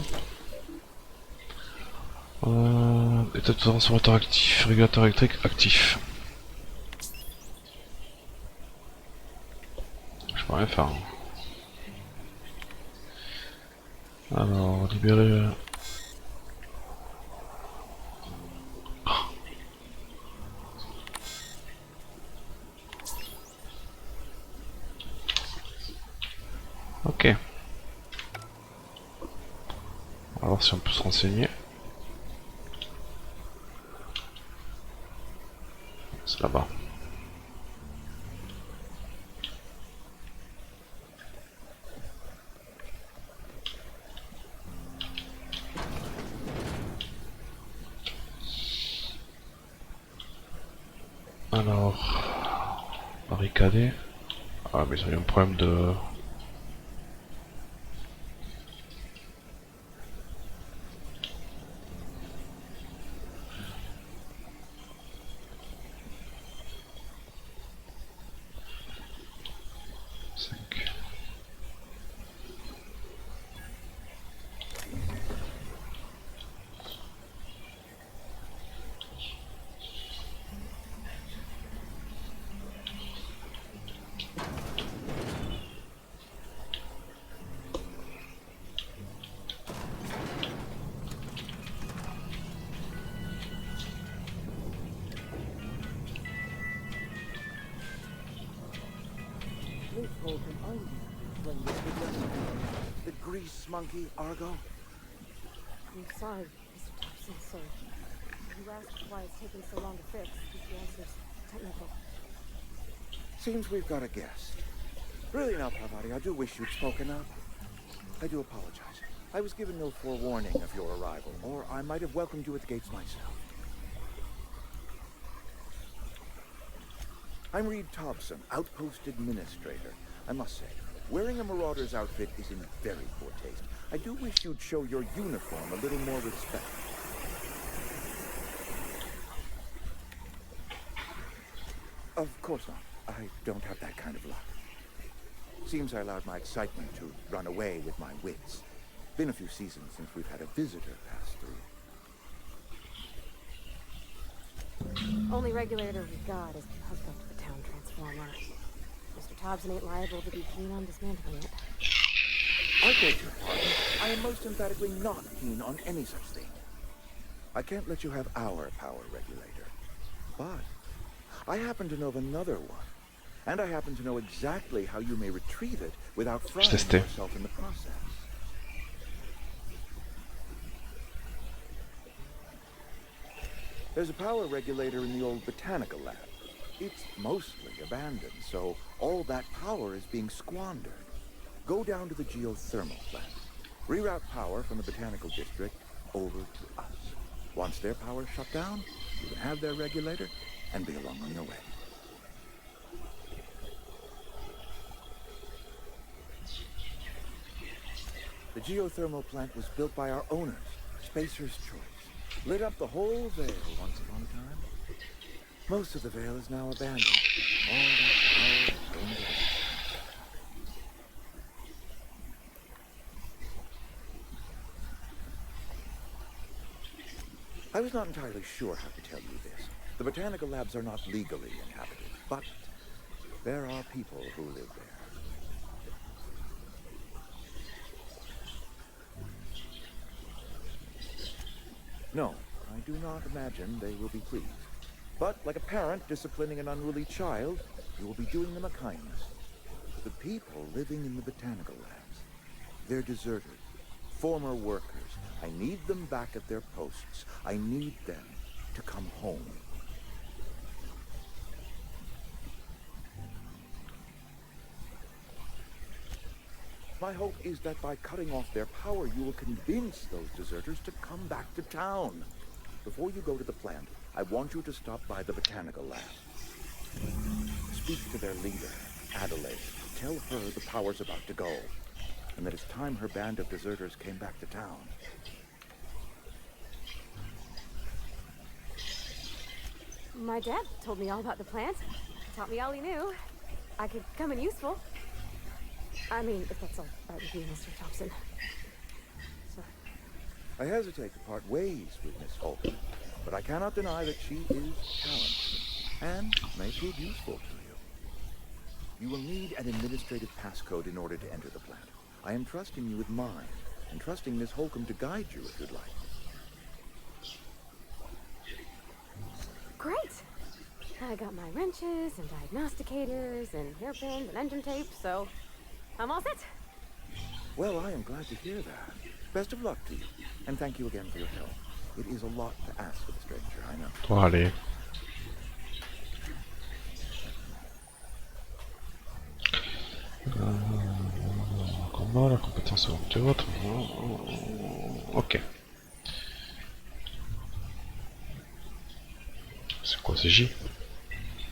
État de transformateur actif, régulateur électrique actif. Je peux rien faire. Alors, libérer. Ok. On va voir si on peut se renseigner. C'est là-bas. Alors, barricadé. Ah mais ils ont eu un problème de... The grease monkey, Argo? I'm sorry, Mr. Thompson, sir. You asked why it's taking so long to fix. The answer's technical. Seems we've got a guest. Really now, Parvati, I do wish you'd spoken up. I do apologize. I was given no forewarning of your arrival, or I might have welcomed you at the gates myself. I'm Reed Thompson, Outpost Administrator. I must say, wearing a Marauder's outfit is in very poor taste. I do wish you'd show your uniform a little more respect. Of course not. I don't have that kind of luck. Seems I allowed my excitement to run away with my wits. Been a few seasons since we've had a visitor pass through. Only regulator we've got is hooked up to the town transformer. Mr. Thompson ain't liable to be keen on dismantling it. I beg your pardon. I am most emphatically not keen on any such thing. I can't let you have our power regulator. But I happen to know of another one. And I happen to know exactly how you may retrieve it without frying yourself in the process. There's a power regulator in the old botanical lab. It's mostly abandoned, so all that power is being squandered. Go down to the geothermal plant. Reroute power from the botanical district over to us. Once their power's shut down, you can have their regulator and be along on your way. The geothermal plant was built by our owners, Spacer's Choice. Lit up the whole Vale once upon a time. Most of the Vale is now abandoned. All that power is going to waste. I was not entirely sure how to tell you this. The botanical labs are not legally inhabited, but there are people who live there. No, I do not imagine they will be pleased. But like a parent disciplining an unruly child, you will be doing them a kindness. The people living in the botanical labs, they're deserters, former workers. I need them back at their posts. I need them to come home. My hope is that by cutting off their power, you will convince those deserters to come back to town. Before you go to the plant, I want you to stop by the botanical lab. Speak to their leader, Adelaide. Tell her the power's about to go, and that it's time her band of deserters came back to town. My dad told me all about the plant. Taught me all he knew. I could come in useful. I mean, if that's all right with you, Mr. Thompson. Sorry. I hesitate to part ways with Miss Holcomb, but I cannot deny that she is talented and may prove useful to you. You will need an administrative passcode in order to enter the plant. I am trusting you with mine, and trusting Miss Holcomb to guide you if you'd like. Great! I got my wrenches and diagnosticators and hairpins and engine tape, so I'm all set. Well, I am glad to hear that. Best of luck to you, and thank you again for your help. It is a lot to ask of a stranger, I know. Toi, allez. Combat, la compétence est haute. Ok. C'est quoi, c'est J?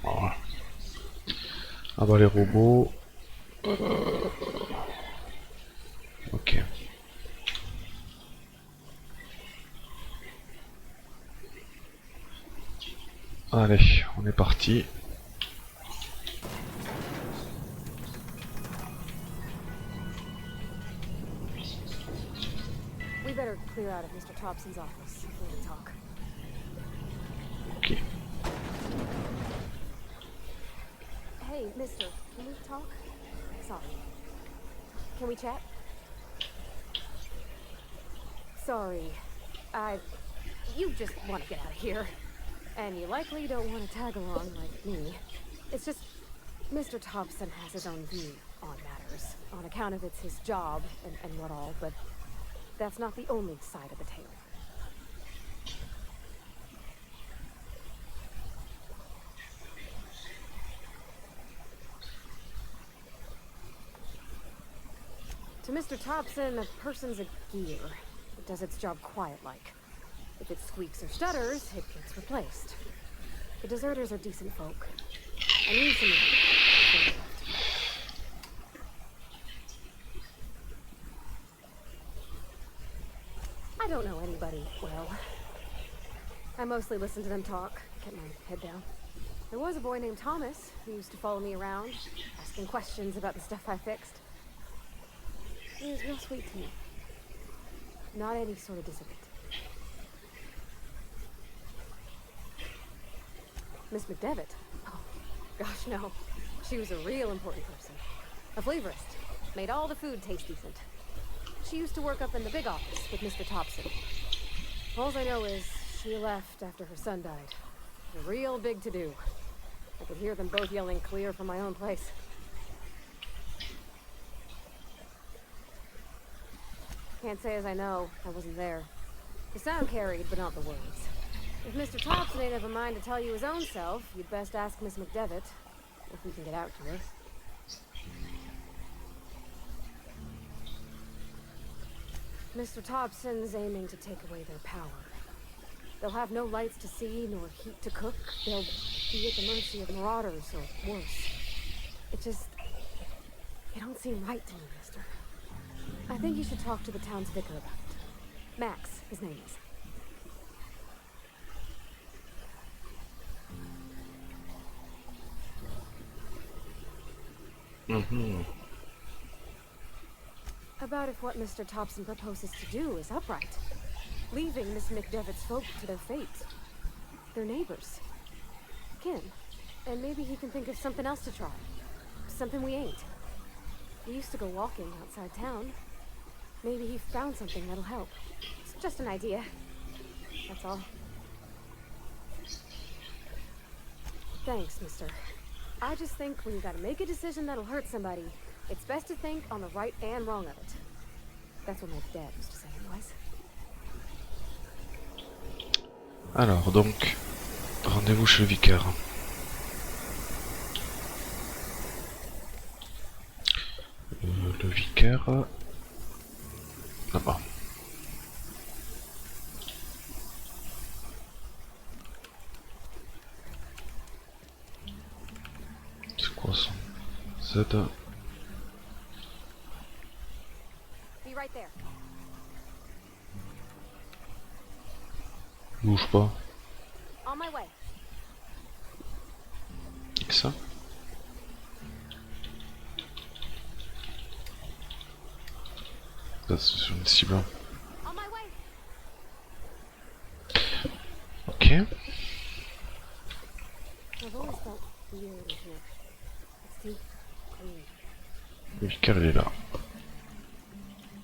Voilà. Ah bah les robots. Ok. Allez, on est parti. We better clear out of Mr. Thompson's office before we talk. Ok. Hey, mister, can we talk? Sorry. Can we chat? Sorry. You just want to get out of here. And you likely don't want to tag along like me. It's just, Mr. Thompson has his own view on matters. On account of it's his job and what all, but that's not the only side of the tale. To Mr. Thompson, a person's a gear. It does its job quiet-like. If it squeaks or stutters, it gets replaced. The deserters are decent folk. I need some of them. I don't know anybody well. I mostly listen to them talk, kept my head down. There was a boy named Thomas who used to follow me around, asking questions about the stuff I fixed. He was real sweet to me. Not any sort of dissident. Miss McDevitt? Oh, gosh, no. She was a real important person. A flavorist. Made all the food taste decent. She used to work up in the big office with Mr. Thompson. All I know is she left after her son died. A real big to-do. I could hear them both yelling clear from my own place. Can't say as I know. I wasn't there. The sound carried, but not the words. If Mr. Thompson ain't of a mind to tell you his own self, you'd best ask Miss McDevitt, if we can get out to her. Mr. Thompson's aiming to take away their power. They'll have no lights to see, nor heat to cook. They'll be at the mercy of marauders, or worse. It don't seem right to me, mister. I think you should talk to the town's vicar about it. Max, his name is. About if what Mr. Thompson proposes to do is upright. Leaving Miss McDevitt's folk to their fate. They're neighbors. Kin. And maybe he can think of something else to try. Something we ain't. We used to go walking outside town. Maybe he found something that'll help. It's just an idea. That's all. Thanks, mister. I just think when you gotta make a decision that'll hurt somebody, it's best to think on the right and wrong of it. That's what my dad used to say anyways. Alors donc, rendez-vous chez le vicaire. Le vicaire... là-bas. C'est quoi ça? Z... Be right there. Bouge pas. On my way. Et ça? Ça c'est sur une cible. On my way. Ok. I've always felt weird in here. It's too clean. Le vicaire il est là.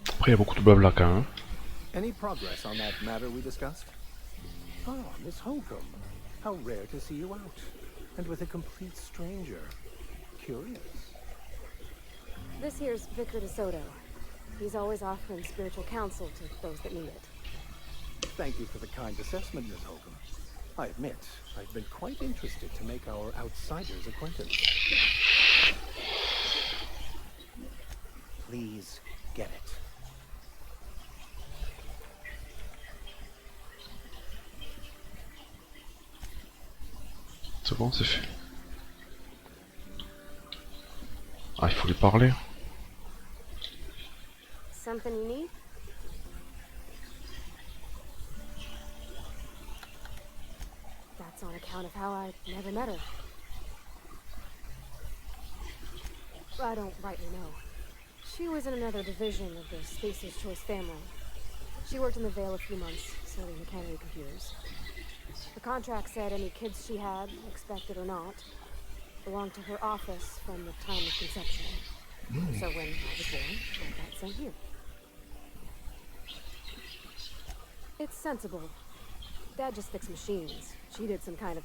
Après il y a beaucoup de blabla quand même. Any progress on that matter we discussed? Ah, Miss Holcomb. How rare to see you out. And with a complete stranger. Curious. This here's Vicar DeSoto. He's always offering spiritual counsel to those that need it. Thank you for the kind assessment, Miss Holcomb. I admit, I've been quite interested to make our outsider's acquaintance. Please get it. C'est bon, c'est fait. Ah, il faut lui parler. Something you need? That's on account of how I never met her. I don't rightly know. She was in another division of the Spacer's Choice family. She worked in the Vale a few months, sorting mechanical computers. The contract said any kids she had, expected or not, belonged to her office from the time of conception. So when I was born, I got sent here. It's sensible. Dad just fixed machines. She did some kind of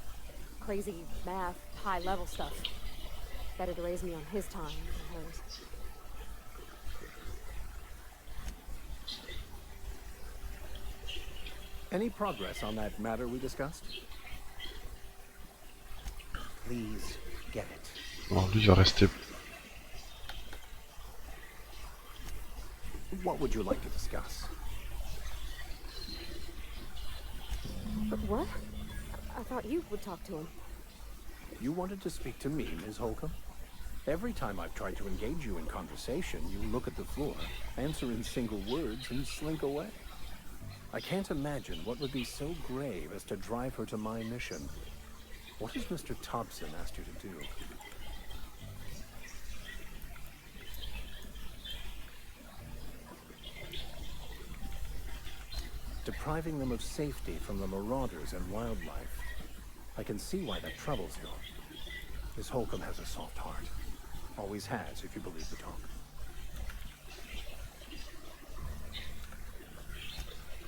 crazy math, high-level stuff. Better to raise me on his time than hers. Any progress on that matter we discussed? Please get it. Alors lui il va rester What would you like to discuss? But what? I thought you would talk to him. You wanted to speak to me, Ms. Holcomb? Every time I've tried to engage you in conversation, you look at the floor, answer in single words, and slink away. I can't imagine what would be so grave as to drive her to my mission. What has Mr. Thompson asked you to do? Depriving them of safety from the marauders and wildlife. I can see why that troubles you. Miss Holcomb has a soft heart. Always has, if you believe the talk.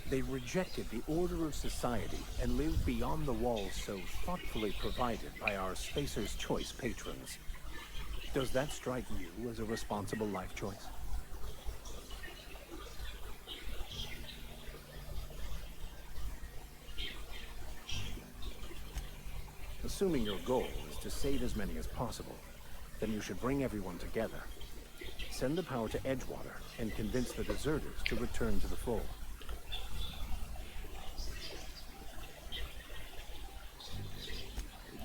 They rejected the order of society and lived beyond the walls so thoughtfully provided by our Spacer's Choice patrons. Does that strike you as a responsible life choice? Assuming your goal is to save as many as possible, then you should bring everyone together. Send the power to Edgewater and convince the deserters to return to the fold.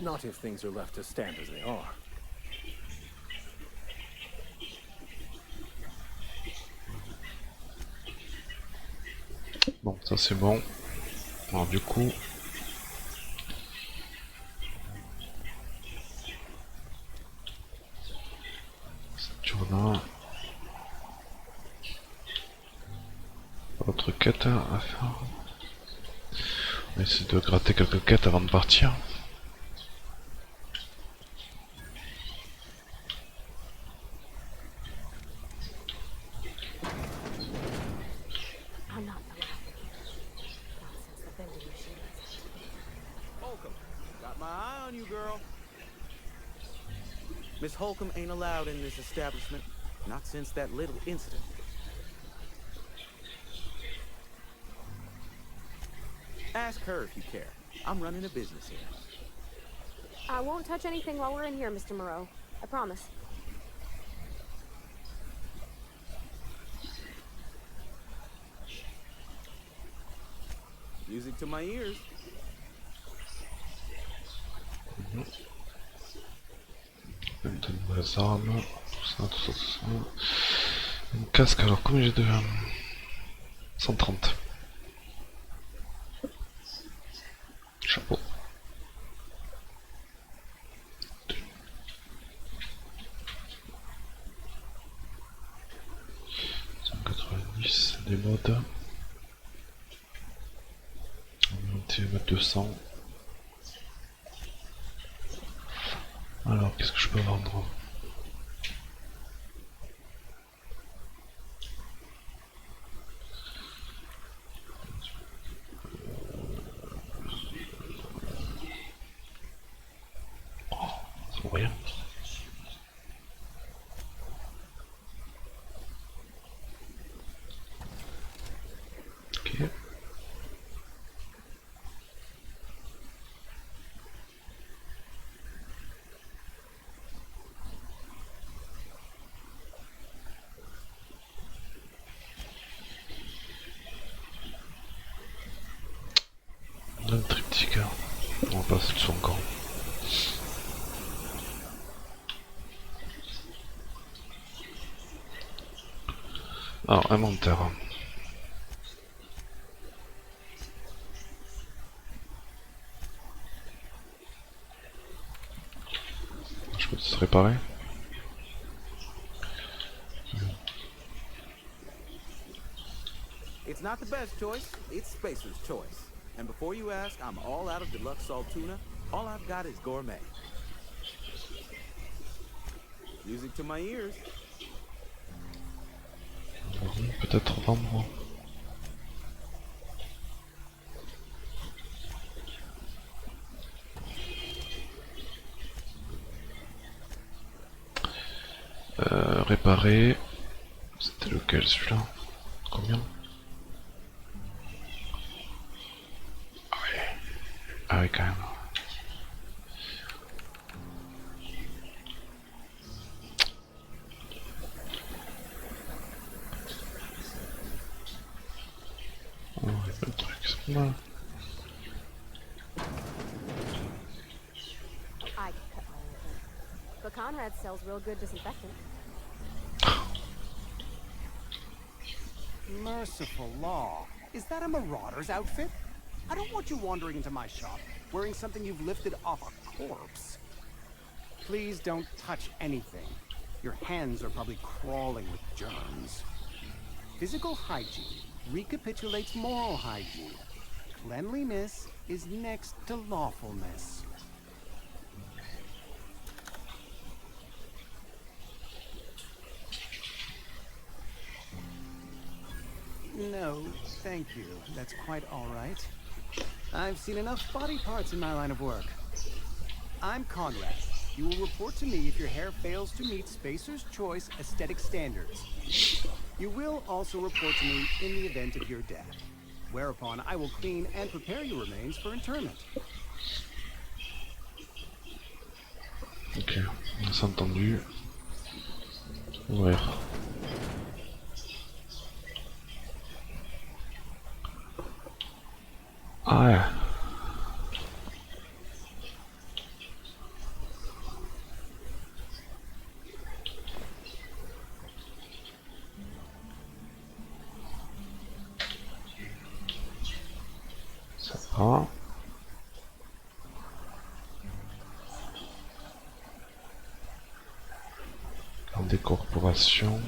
Not if things are left to stand as they are. Bon, ça c'est bon. Alors du coup... Saturnin... Autre quête à faire. On va essayer de gratter quelques quêtes avant de partir. Miss Holcomb ain't allowed in this establishment, not since that little incident. Ask her if you care. I'm running a business here. I won't touch anything while we're in here, Mr. Moreau. I promise. Music to my ears. De nouvelles armes, tout ça. Un casque, alors combien j'ai de... 130. Chapeau. 190, des modes. On va mettre 200. Alors, qu'est-ce que je peux vendre? Oh, ça vaut rien. Ok. Un triptyque, on va passer de son camp. Alors, inventaire. Je peux se réparer. It's not the best choice, it's Spacer's Choice. And before you ask, I'm all out of deluxe salt tuna. All I've got is gourmet. Music to my ears. Peut-être vendre. Réparer. C'était lequel celui-là? Combien? Ah oui, quand même. Le truc, c'est pas mal. I could cut my own hair. But Conrad sells real good disinfectant. Merciful law. Is that a marauder's outfit? I don't want you wandering into my shop wearing something you've lifted off a corpse. Please don't touch anything. Your hands are probably crawling with germs. Physical hygiene recapitulates moral hygiene. Cleanliness is next to lawfulness. No, thank you. That's quite all right. I've seen enough body parts in my line of work. I'm Conrad. You will report to me if your hair fails to meet Spacer's Choice aesthetic standards. You will also report to me in the event of your death, whereupon I will clean and prepare your remains for interment. Ok, on s'est entendu. Ouvrir. Ah ouais. Ça va. En décorporation.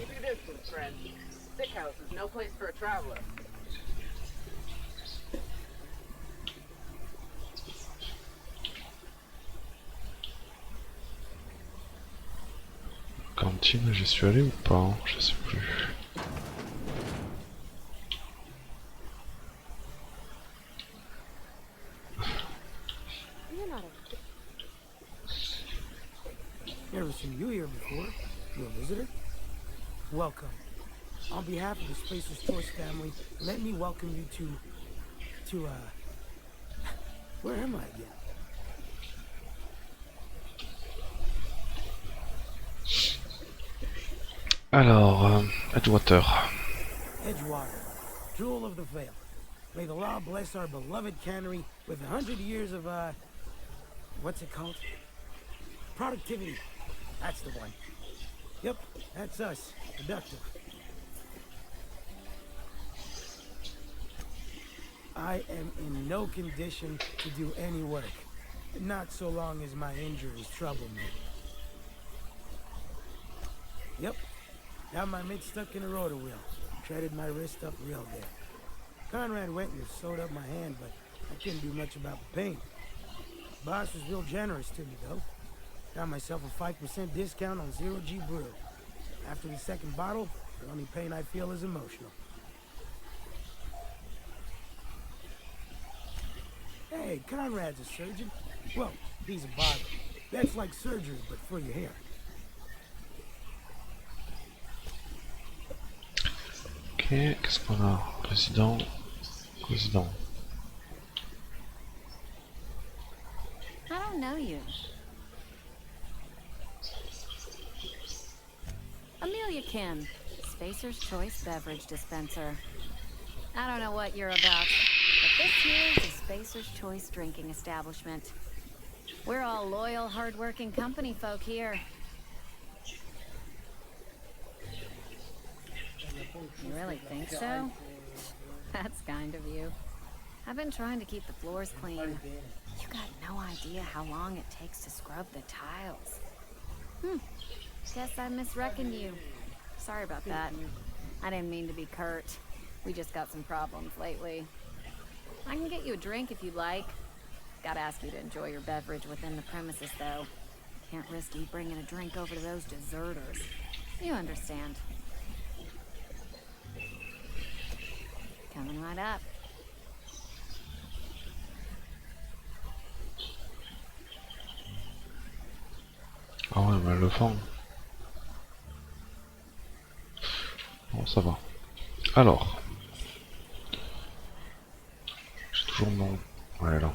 Cantine, j'y suis allé ou pas? Je sais plus. Never seen you here before. You a visitor? Welcome. On behalf of the Spacer's Choice family, let me welcome you to where am I again? Alors, Edgewater. Edgewater, jewel of the Vale. May the law bless our beloved cannery with 100 years of, what's it called? Productivity. That's the one. Yep, that's us. Productive. I am in no condition to do any work. Not so long as my injuries trouble me. Yep. Got my mitt stuck in a rotor wheel. Shredded my wrist up real good. Conrad went and sewed up my hand, but I couldn't do much about the pain. Boss was real generous to me, though. Got myself a 5% discount on Zero G Brew. After the second bottle, the only pain I feel is emotional. Hey, Conrad's a surgeon. Well, he's a barber. That's like surgery, but for your hair. Ok, qu'est-ce qu'on a? Président. Président. I don't know you. Amelia Kim, Spacer's Choice Beverage Dispenser. I don't know what you're about, but this here is a Spacer's Choice drinking establishment. We're all loyal, hard-working company folk here. You really think so? That's kind of you. I've been trying to keep the floors clean. You got no idea how long it takes to scrub the tiles. Guess I misreckoned you. Sorry about that. I didn't mean to be curt. We just got some problems lately. I can get you a drink if you'd like. Gotta ask you to enjoy your beverage within the premises, though. Can't risk you bringing a drink over to those deserters. You understand. Coming right up. Ah ouais, mais le fond. Bon, ça va. Alors. J'ai toujours mon... Ouais, là.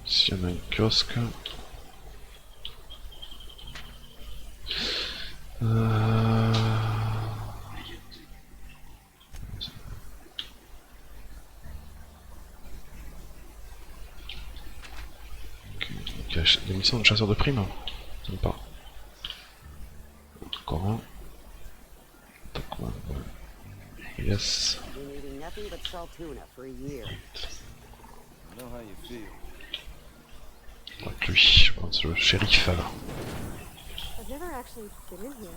Ici, on a un kiosque. des missions de chasseur de primes. Sympa. Encore un. Top one. Yes. Been eating nothing but salt tuna for a year. I know how you feel. Donc lui, je pense le shérif. I've never actually been in here.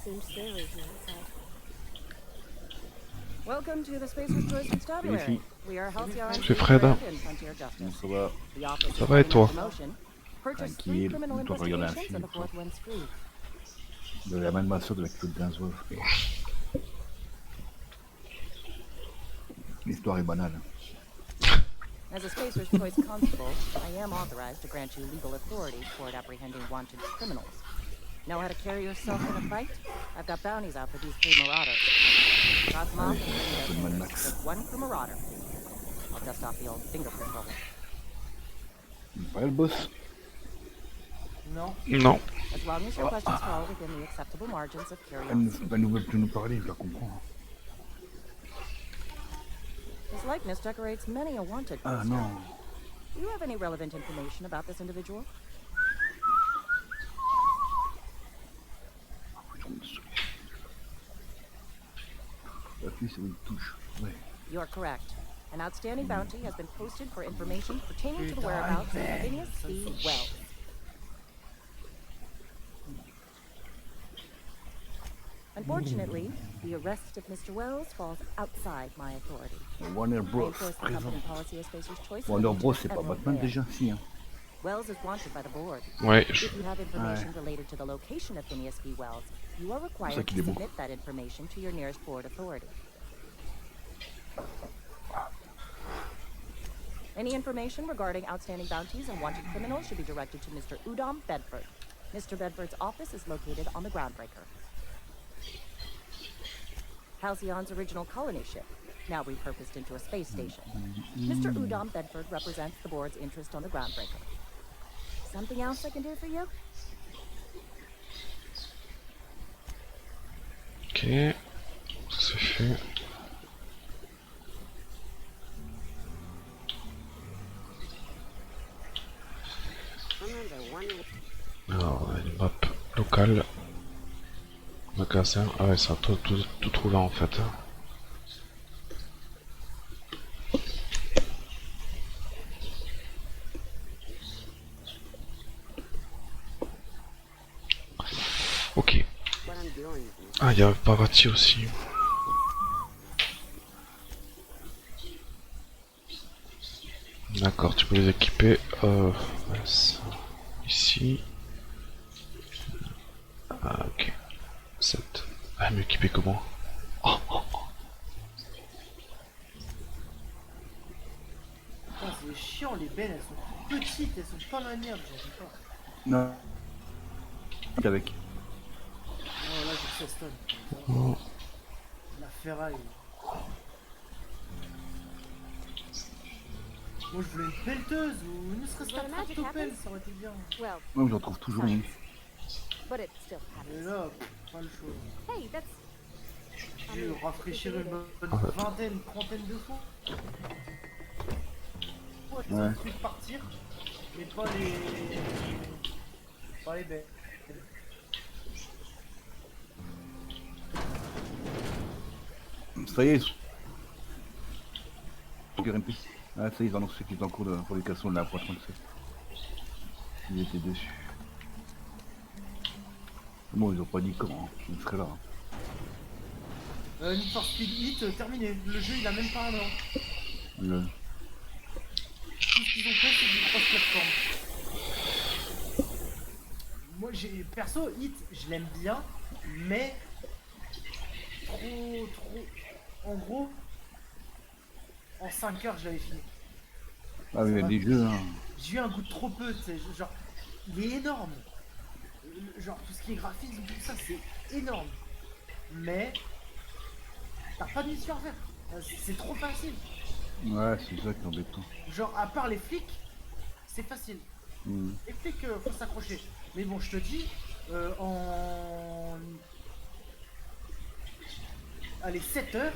Seems scary here outside. Welcome to the Spacer's Choice Constabulary. We are Halcyon C'est Fred. and Frontier Justice. Ça va. The office Ça va et toi? Purchase 3 Tranquille, criminal on doit regarder un investigations film. and the fourth one's free. De la même masseur de la Claude Gainsbourg. L'histoire est banale. As a Spacer's Choice Constable, I am authorized to grant you legal authority toward apprehending wanted criminals. Know how to carry yourself in a fight? I've got bounties out for these 3 marauders. Cross them off and bring them just 1 per marauder. I'll dust off the old fingerprint bubble. Pas le boss. Non. Non. As long as your questions fall within the acceptable margins of Elle curiosity. ne veut plus nous parler, je la comprends. His likeness decorates many a wanted Ah poster. non. Do you have any relevant information about this individual? Appuie sur une touche. Ouais. You are correct. An outstanding bounty has been posted for information pertaining to the whereabouts of Phineas C. Wells. Unfortunately, the arrest of Mr. Wells falls outside my authority. Warner I Bros. enforce the Présent. company policy of Spacer's Choice. Warner Bros, c'est pas Emerald Batman Bear. déjà, si hein. Wells is wanted by the board. Ouais. If you have information related to the location of Phineas B. Wells, you are required to submit that information to your nearest board authority. Any information regarding outstanding bounties and wanted criminals should be directed to Mr. Udom Bedford. Mr. Bedford's office is located on the Groundbreaker. Halcyon's original colony ship, now repurposed into a space station. Mr. Udom Bedford represents the board's interest on the Groundbreaker. Something else I can do for you? Ok. Ça c'est fait. Alors, les maps locales. Magasin. Ah ouais, ça a tout trouvé en fait. Ok. Ah, il y a Parati aussi. D'accord, tu peux les équiper. Ici. Ah, ok. 7. Ah, mieux équipé que moi. Oh, oh, oh. Putain, c'est chiant, les belles, elles sont petites, elles sont pas maniables, j'en sais pas. Non. Avec. Oh, là, j'ai 16 tonnes. Oh. La ferraille. Moi, je voulais une pelleteuse ou ne serait-ce qu'un tractopelle, ça aurait été bien. Moi, j'en trouve toujours une. But it still Et là, pas le choix. Hey, that's... J'ai dû rafraîchir une bonne vingtaine, trentaine de fois. Pour les autres trucs partir, mais pas les... Pas les bêtes. Ça y est. Ah, ça y est, ils en ont ceux qui sont en cours de fabrication de la Pro 37. Ils étaient dessus. Bon, ils ont pas dit comment, ils seraient là. Need for Speed Hit, terminé. Le jeu, il a même pas un an. Tout ce qu'ils ont fait, c'est du cross-platform. Moi, perso, Hit, je l'aime bien, mais trop... En gros, en 5 heures, j'avais fini. Ah oui, il y a des jeux, hein. J'ai eu un goût de trop peu, tu sais, genre, il est énorme. Genre, tout ce qui est graphisme, tout ça, c'est énorme. Mais, t'as pas de mission à faire. C'est trop facile. Ouais, c'est ça qui est embêtant. Genre, à part les flics, c'est facile. Les flics, faut s'accrocher. Mais bon, je te dis, Allez, 7 heures,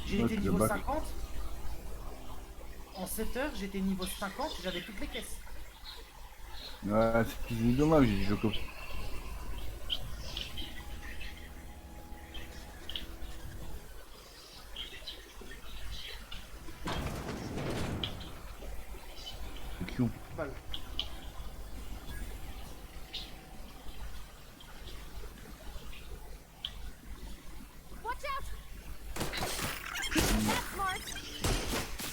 j'ai été niveau 50. En 7 heures, j'étais niveau 50, j'avais toutes les caisses. Ouais, c'est dommage, j'ai des jeux comme ça. C'est cute. Balle.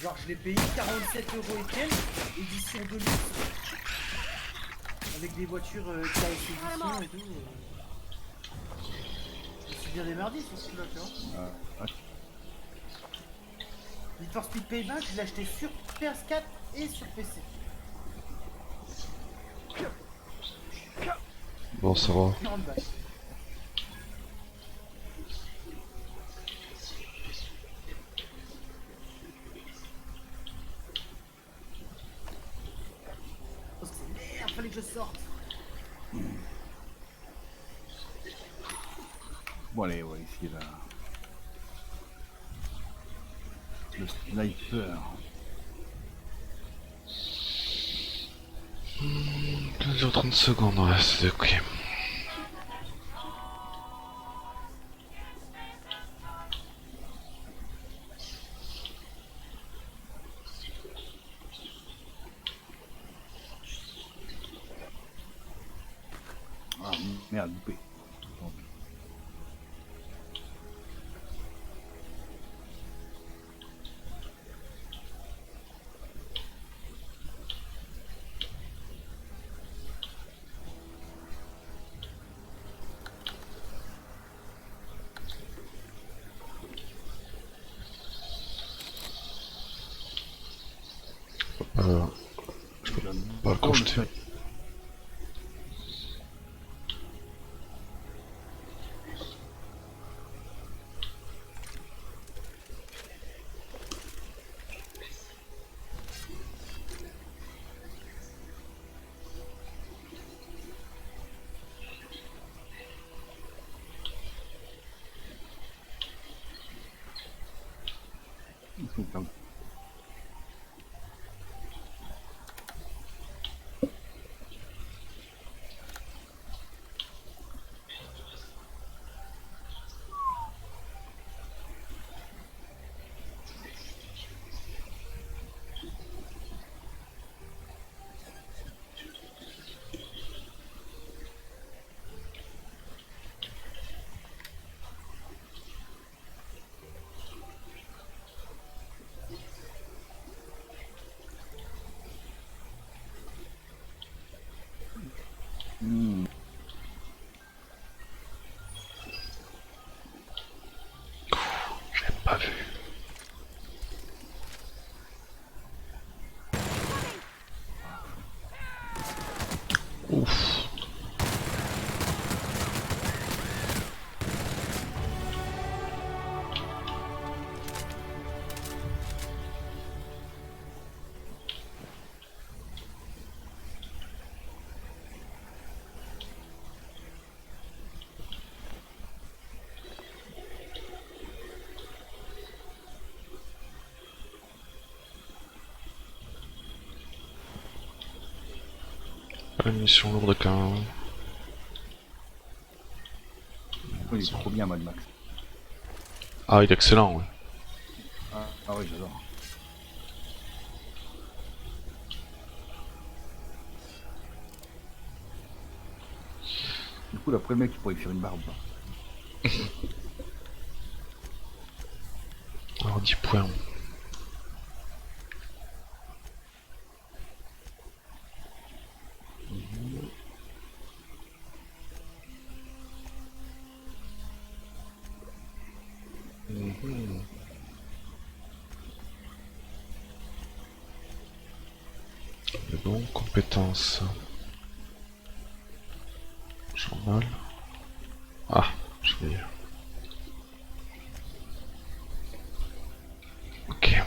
Genre je l'ai payé 47 € et quelques, édition de luxe. Avec des voitures KS édition et tout. Je me suis bien démerdé sur ce coup-là, tu vois. Need for Speed Payback, je l'ai acheté sur PS4 et sur PC. Bon, ça va. 40 balles. Oh, c'est merde, fallait que je sorte. Bon allez, ouais, ici là. Le sniper. 15h30 secondes, ouais, c'est ok. Ah merde, loupé. Je peux pas le crocheter. J'ai pas vu. Ouf. Pas une mission lourde quand même. Oh, il est trop bien Mad Max. Ah, il est excellent, ouais. Ah oui, j'adore. Du coup, l'après le mec, il pourrait faire une barbe. Alors 10 points. Mais bon, compétences. Journal. Ah, je vais. Ok.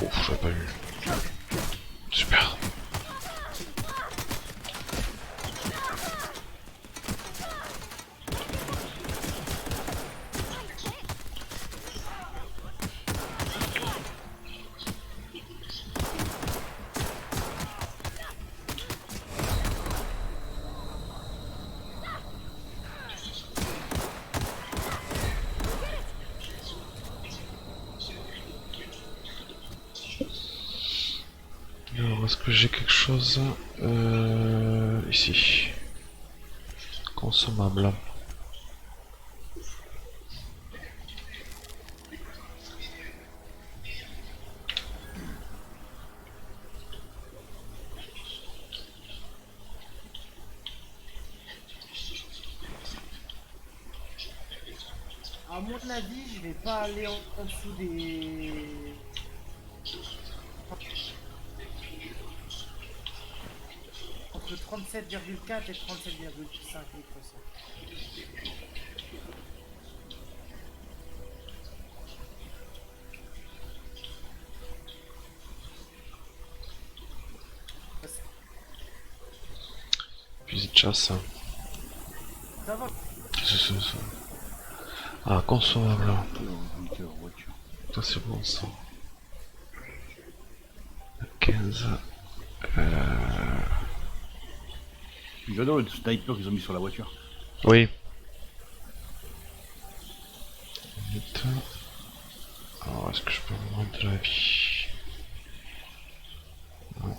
Ouf, j'avais pas eu. Super. Alors, est-ce que j'ai quelque chose ici? Consommable. À mon avis, je vais pas aller en dessous des... Entre 37,4 et 37,5 litres. Fusil de chasse. Ça va. Qu'est-ce que c'est ça? Ah, consommable. Voiture. Ça c'est bon ça. 15. J'adore le sniper qu'ils ont mis sur la voiture. Oui. Vite. Alors, est-ce que je peux me rendre de la vie? Non.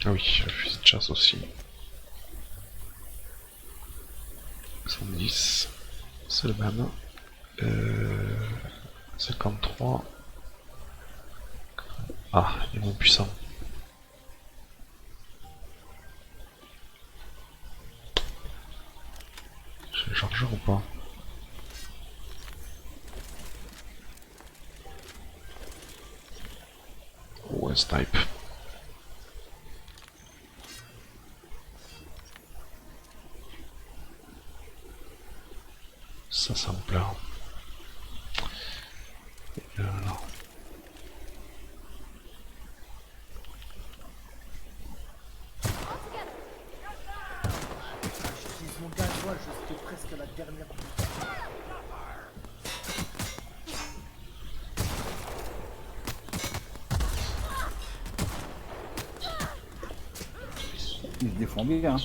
Ah oui, le fusil de chasse aussi. 110. C'est le même. 53. Ah, il est moins puissant. J'ai le chargeur ou pas? Ouais, snipe. Ça me plaît. Et là. J'utilise mon gasoil, je suis presque à la dernière. Il se défend bien. Hein.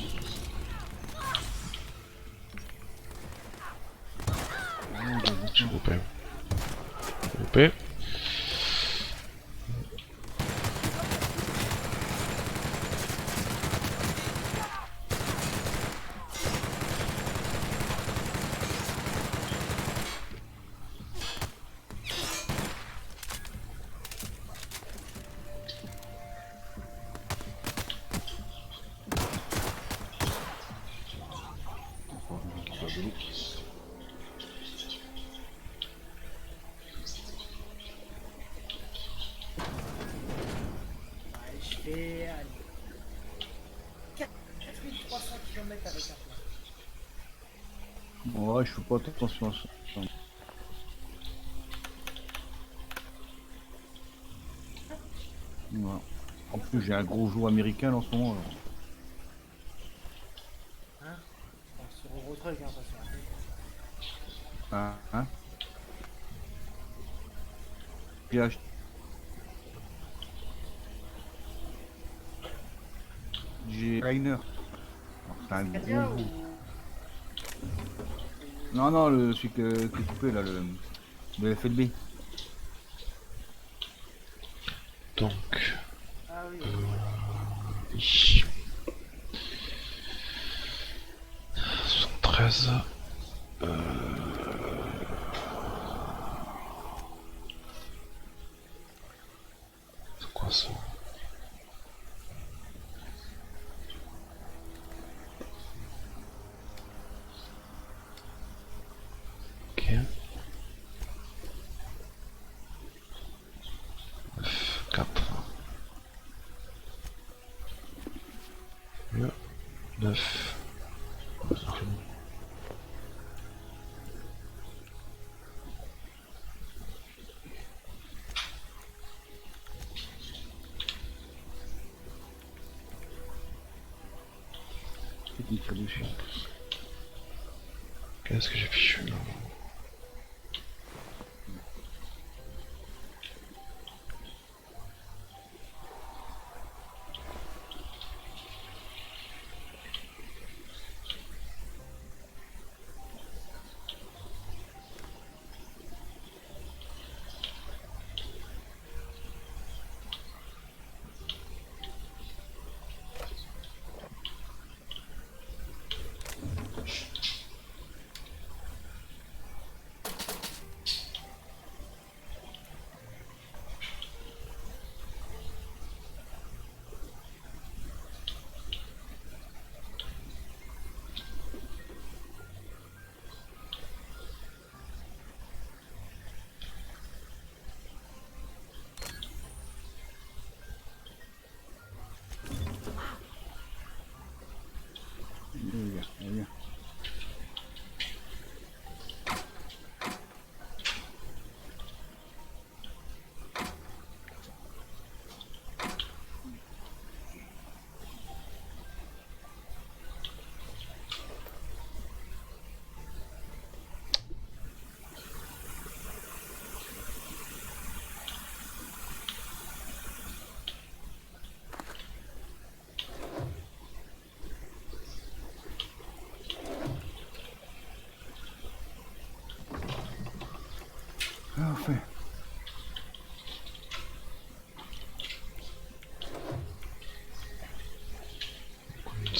J'ai coupé. Coupé. Je fais 4300 km avec un plan. Ouais, je fais pas attention à ça. Ouais. En plus, j'ai un gros joueur américain en ce moment. Alors. Hein? Sur un gros truc, hein, pas sur un truc. Hein? J'ai acheté. J'ai Rainer. C'est un gros jour. Non, celui qui est coupé là, le FLB. Donc. Ah oui. Oui. 73. C'est quoi ça? Ok. 4. 9. Il tire dessus. Qu'est-ce que j'ai fichu là?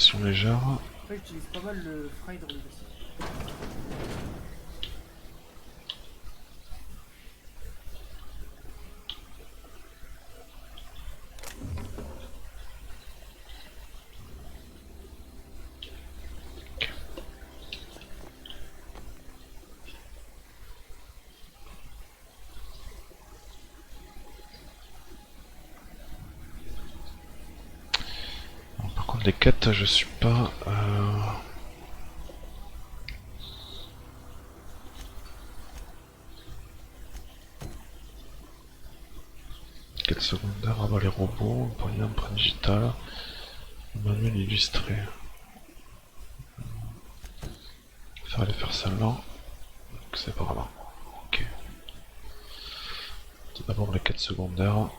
munitions légères. Après, j'utilise pas mal le frein hydraulique aussi. Par contre, les quêtes, je suis pas. Quête secondaire, avoir les robots, employer empreinte digitale, manuel illustré. Faire celle-là. C'est pas grave. Ok. Tout d'abord les quêtes secondaires.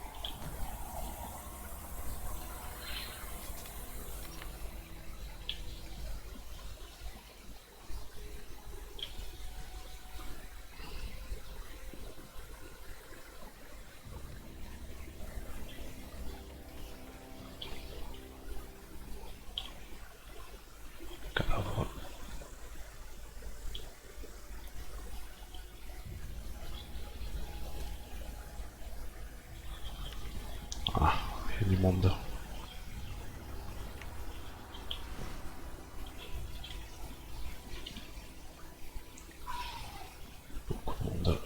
Cadavre. Ah, il y a du monde. Beaucoup de monde.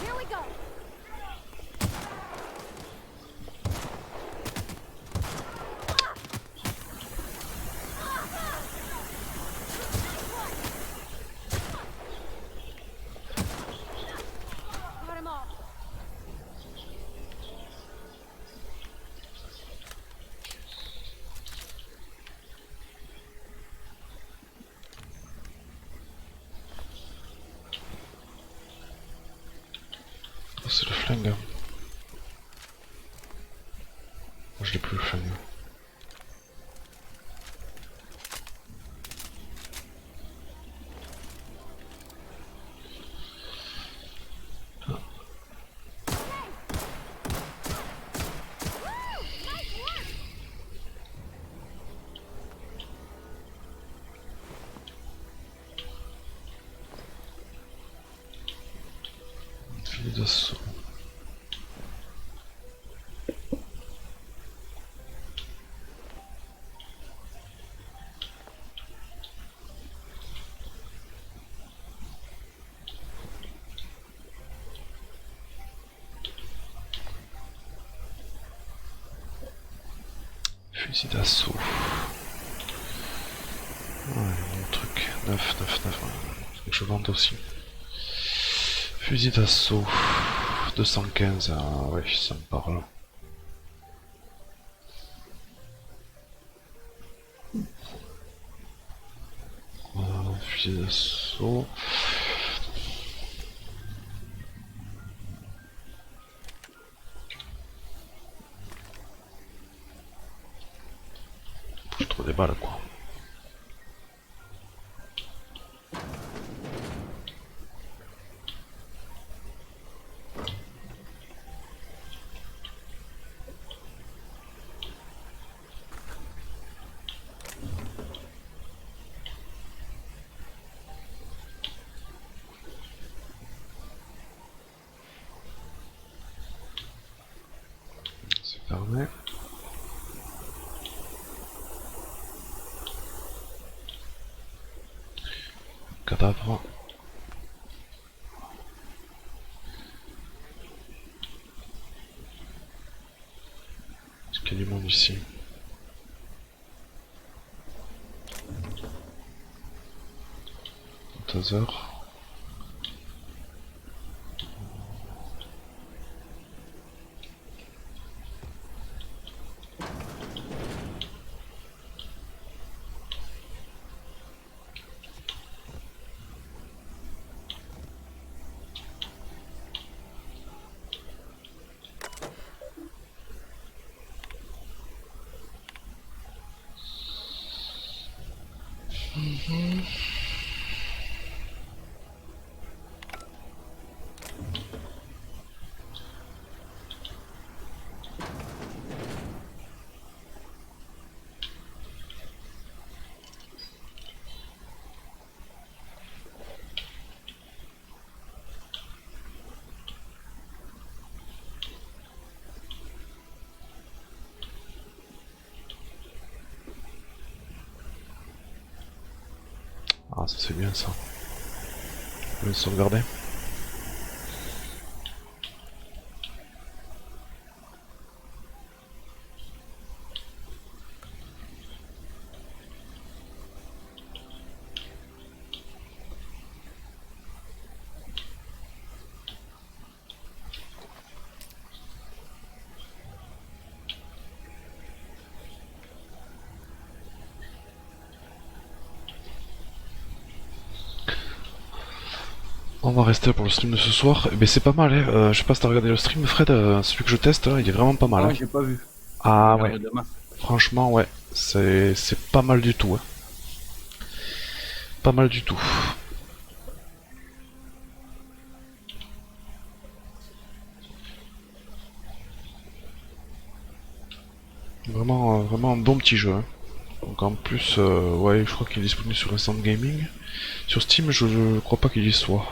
Here we go. Got him all. Oh, c'est le flingue. Moi je l'ai plus le flingue. Filet d'assaut. Fusil d'assaut. Ouais, mon truc. 9. Faut que je vende aussi. Fusil d'assaut. 215. Ah ouais, ça me parle. Fusil d'assaut. Je trouve des balles quoi. C'est fermé. Cadavre. Est-ce qu'il y a du monde ici? Taser. Ah, ça c'est bien ça. Je vais le sauvegarder. On va rester pour le stream de ce soir. Mais c'est pas mal, hein. Je sais pas si t'as regardé le stream, Fred, celui que je teste, il est vraiment pas mal. Ah, Hein. j'ai pas vu. Ah ouais. Franchement, ouais. C'est pas mal du tout. Hein. Pas mal du tout. Vraiment, vraiment un bon petit jeu. Hein. Donc en plus, ouais, je crois qu'il est disponible sur Instant Gaming. Sur Steam, je crois pas qu'il y soit.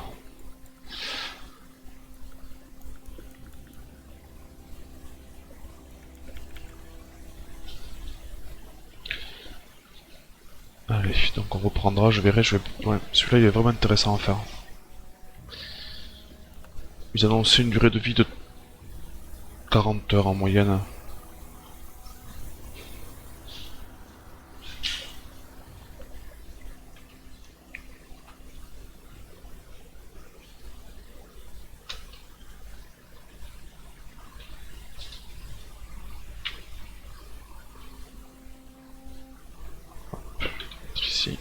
Allez, donc on reprendra, je verrai, Ouais, celui-là il est vraiment intéressant à faire. Ils annoncent une durée de vie de 40 heures en moyenne. Ici.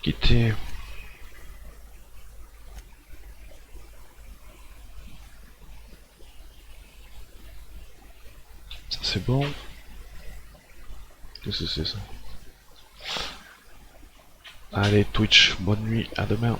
Quitter. Ça c'est bon. Qu'est-ce que c'est ça? Allez Twitch, bonne nuit, à demain.